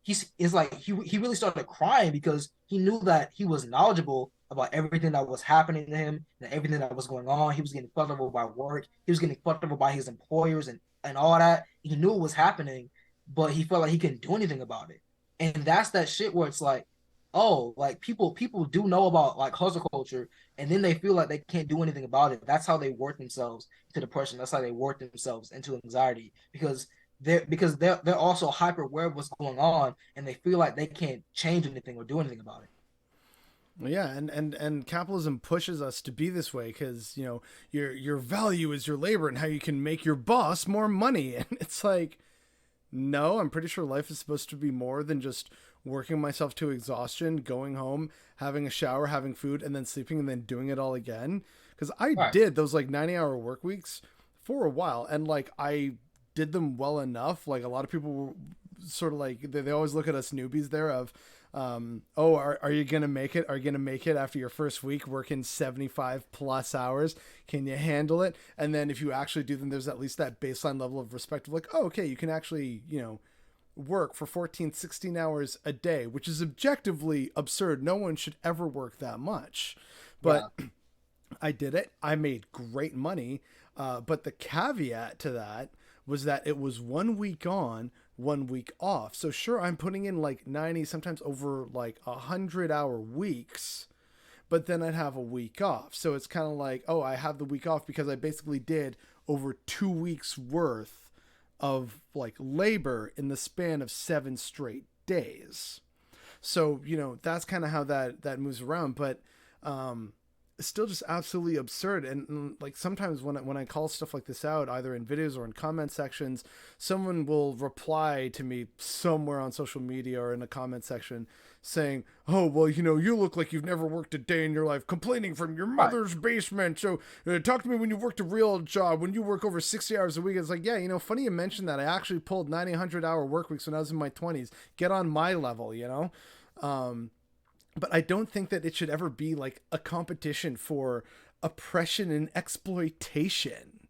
he really started crying because he knew that he was knowledgeable about everything that was happening to him and everything that was going on. He was getting fucked over by work. He was getting fucked over by his employers and all that. He knew it was happening, but he felt like he couldn't do anything about it. And that's that shit where it's like, oh, like people do know about like hustle culture, and then they feel like they can't do anything about it. That's how they work themselves to depression. That's how they work themselves into anxiety because they're also hyper aware of what's going on, and they feel like they can't change anything or do anything about it. well, yeah, and capitalism pushes us to be this way because your value is your labor and how you can make your boss more money, and it's like, no, I'm pretty sure life is supposed to be more than just working myself to exhaustion, going home, having a shower, having food, and then sleeping, and then doing it all again. Because I All right. did those like 90-hour work weeks for a while, and like I did them well enough. Like a lot of people were sort of like they always look at us newbies there of oh, are you gonna make it? Are you gonna make it after your first week working 75 plus hours? Can you handle it? And then if you actually do them, there's at least that baseline level of respect of like, oh, okay, you can actually work for 14, 16 hours a day, which is objectively absurd. No one should ever work that much, Yeah. but I did it. I made great money. But the caveat to that was that it was 1 week on, 1 week off. So sure, I'm putting in like 90, sometimes over like 100-hour weeks, but then I'd have a week off. So it's kind of like, oh, I have the week off because I basically did over 2 weeks worth of like labor in the span of 7 straight days. So, that's kind of how that moves around. But it's still just absolutely absurd. And like sometimes when I call stuff like this out, either in videos or in comment sections, someone will reply to me somewhere on social media or in a comment section saying, oh, well, you look like you've never worked a day in your life, complaining from your Right. mother's basement. So talk to me when you worked a real job, when you work over 60 hours a week. It's like, yeah, funny you mentioned that. I actually pulled 90, 100-hour work weeks when I was in my 20s. Get on my level. But I don't think that it should ever be like a competition for oppression and exploitation.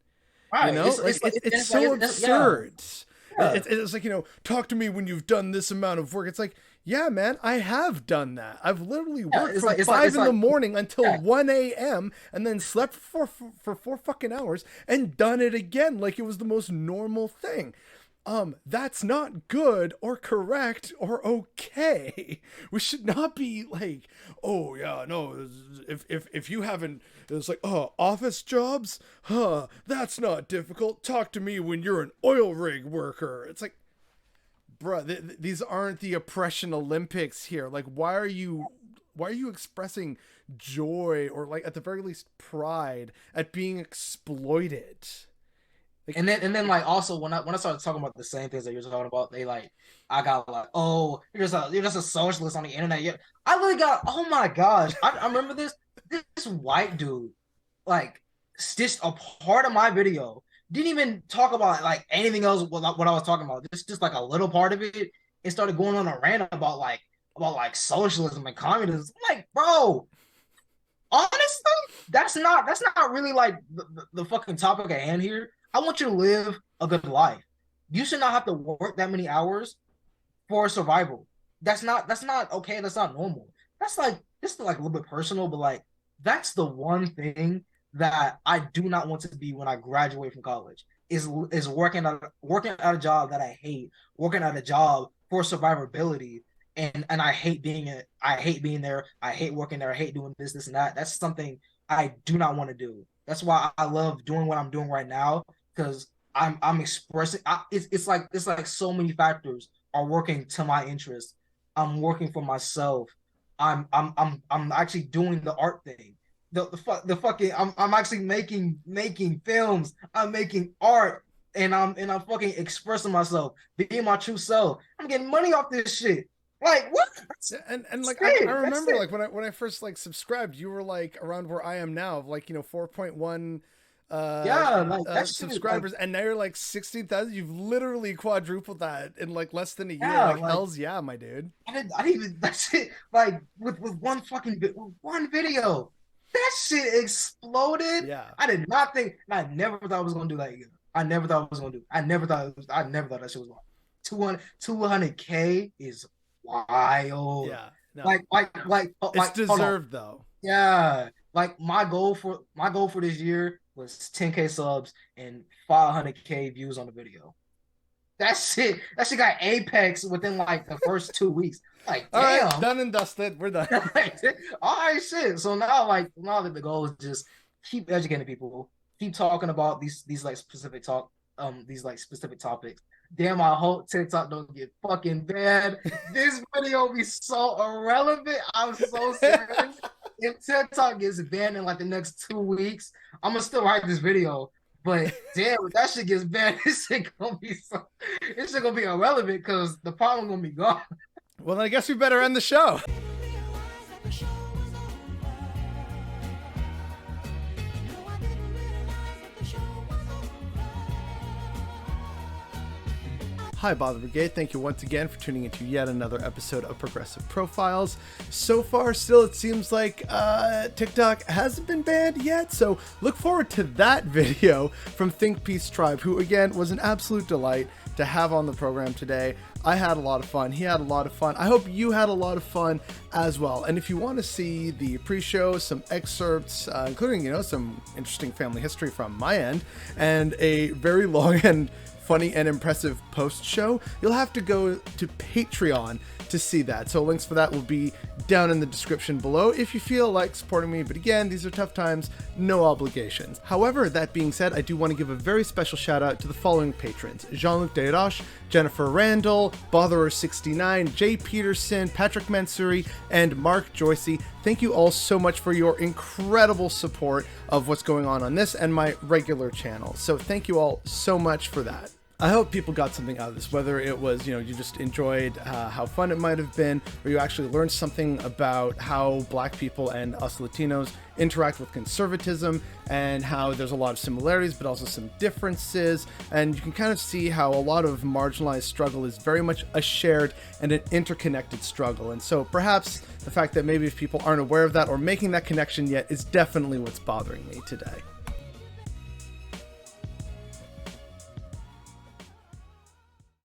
Right. Like it's It's like so yeah. absurd. Yeah. It's like, talk to me when you've done this amount of work. It's like, yeah, man, I have done that. I've literally Yeah. worked It's from like it's like five it's in the like morning until yeah. 1 a.m. and then slept for 4 fucking hours and done it again like it was the most normal thing. that's not good or correct or okay. We should not be like, oh yeah, no, if you haven't, it's like, oh, office jobs, huh, that's not difficult. Talk to me when you're an oil rig worker. It's like, bruh, these aren't the oppression Olympics here. Like, why are you expressing joy, or like at the very least pride at being exploited? Like, And then like also when I started talking about the same things that you're talking about, they like I got like, oh, you're just a socialist on the internet. Yeah, I really got, oh my gosh, I remember this white dude like stitched a part of my video. Didn't even talk about like anything else what I was talking about. Just like a little part of it. It started going on a rant about socialism and communism. I'm like, bro, honestly, that's not really like the fucking topic at hand here. I want you to live a good life. You should not have to work that many hours for survival. That's not okay. That's not normal. That's like this is like a little bit personal, but like that's the one thing that I do not want to be when I graduate from college is working at a job that I hate, working at a job for survivability, and I hate being there. I hate working there. I hate doing this and that. That's something I do not want to do. That's why I love doing what I'm doing right now because I'm expressing. It's like so many factors are working to my interest. I'm working for myself. I'm actually doing the art thing. The fucking I'm actually making films. I'm making art. And I'm fucking expressing myself, being my true self. I'm getting money off this shit. Like what? And like I remember like when I first like subscribed, you were like around where I am now, of like 4.1 yeah, like that subscribers, like, and now you're like 16,000. You've literally quadrupled that in like less than a year. yeah, Like, like hell's yeah, my dude. I didn't even that shit like with one video. That shit exploded. Yeah. I did not think I never thought I was gonna do that again. I never thought I was gonna do. I never thought that shit was wrong. 200K is wild. Yeah. No. It's deserved though. Yeah. Like my goal for this year was 10K subs and 500K views on the video. That shit got apex within like the first 2 weeks. Like, All damn. right, done and dusted. We're done. All right, shit. So now that the goal is just keep educating people, keep talking about these like specific topics. Damn, I hope TikTok don't get fucking bad. This video be so irrelevant. I'm so serious. If TikTok gets banned in like the next 2 weeks, I'm gonna still write this video. But damn, if that shit gets banned, this shit gonna be irrelevant because the problem gonna be gone. Well, then I guess we better end the show. Hi, Bother Brigade. Thank you once again for tuning into yet another episode of Progressive Profiles. So far, still, it seems like TikTok hasn't been banned yet, so look forward to that video from Thinkpiece Tribe, who, again, was an absolute delight to have on the program today. I had a lot of fun. He had a lot of fun. I hope you had a lot of fun as well. And if you want to see the pre-show, some excerpts, including, some interesting family history from my end, and a very long and funny and impressive post show, you'll have to go to Patreon to see that. So links for that will be down in the description below if you feel like supporting me. But again, these are tough times, no obligations. However, that being said, I do want to give a very special shout out to the following patrons: Jean-Luc Desroches, Jennifer Randall, Botherer69, Jay Peterson, Patrick Mansouri, and Mark Joycey. Thank you all so much for your incredible support of what's going on this and my regular channel. So thank you all so much for that. I hope people got something out of this, whether it was, you just enjoyed how fun it might have been, or you actually learned something about how Black people and us Latinos interact with conservatism, and how there's a lot of similarities but also some differences, and you can kind of see how a lot of marginalized struggle is very much a shared and an interconnected struggle. And so perhaps the fact that maybe if people aren't aware of that or making that connection yet is definitely what's bothering me today.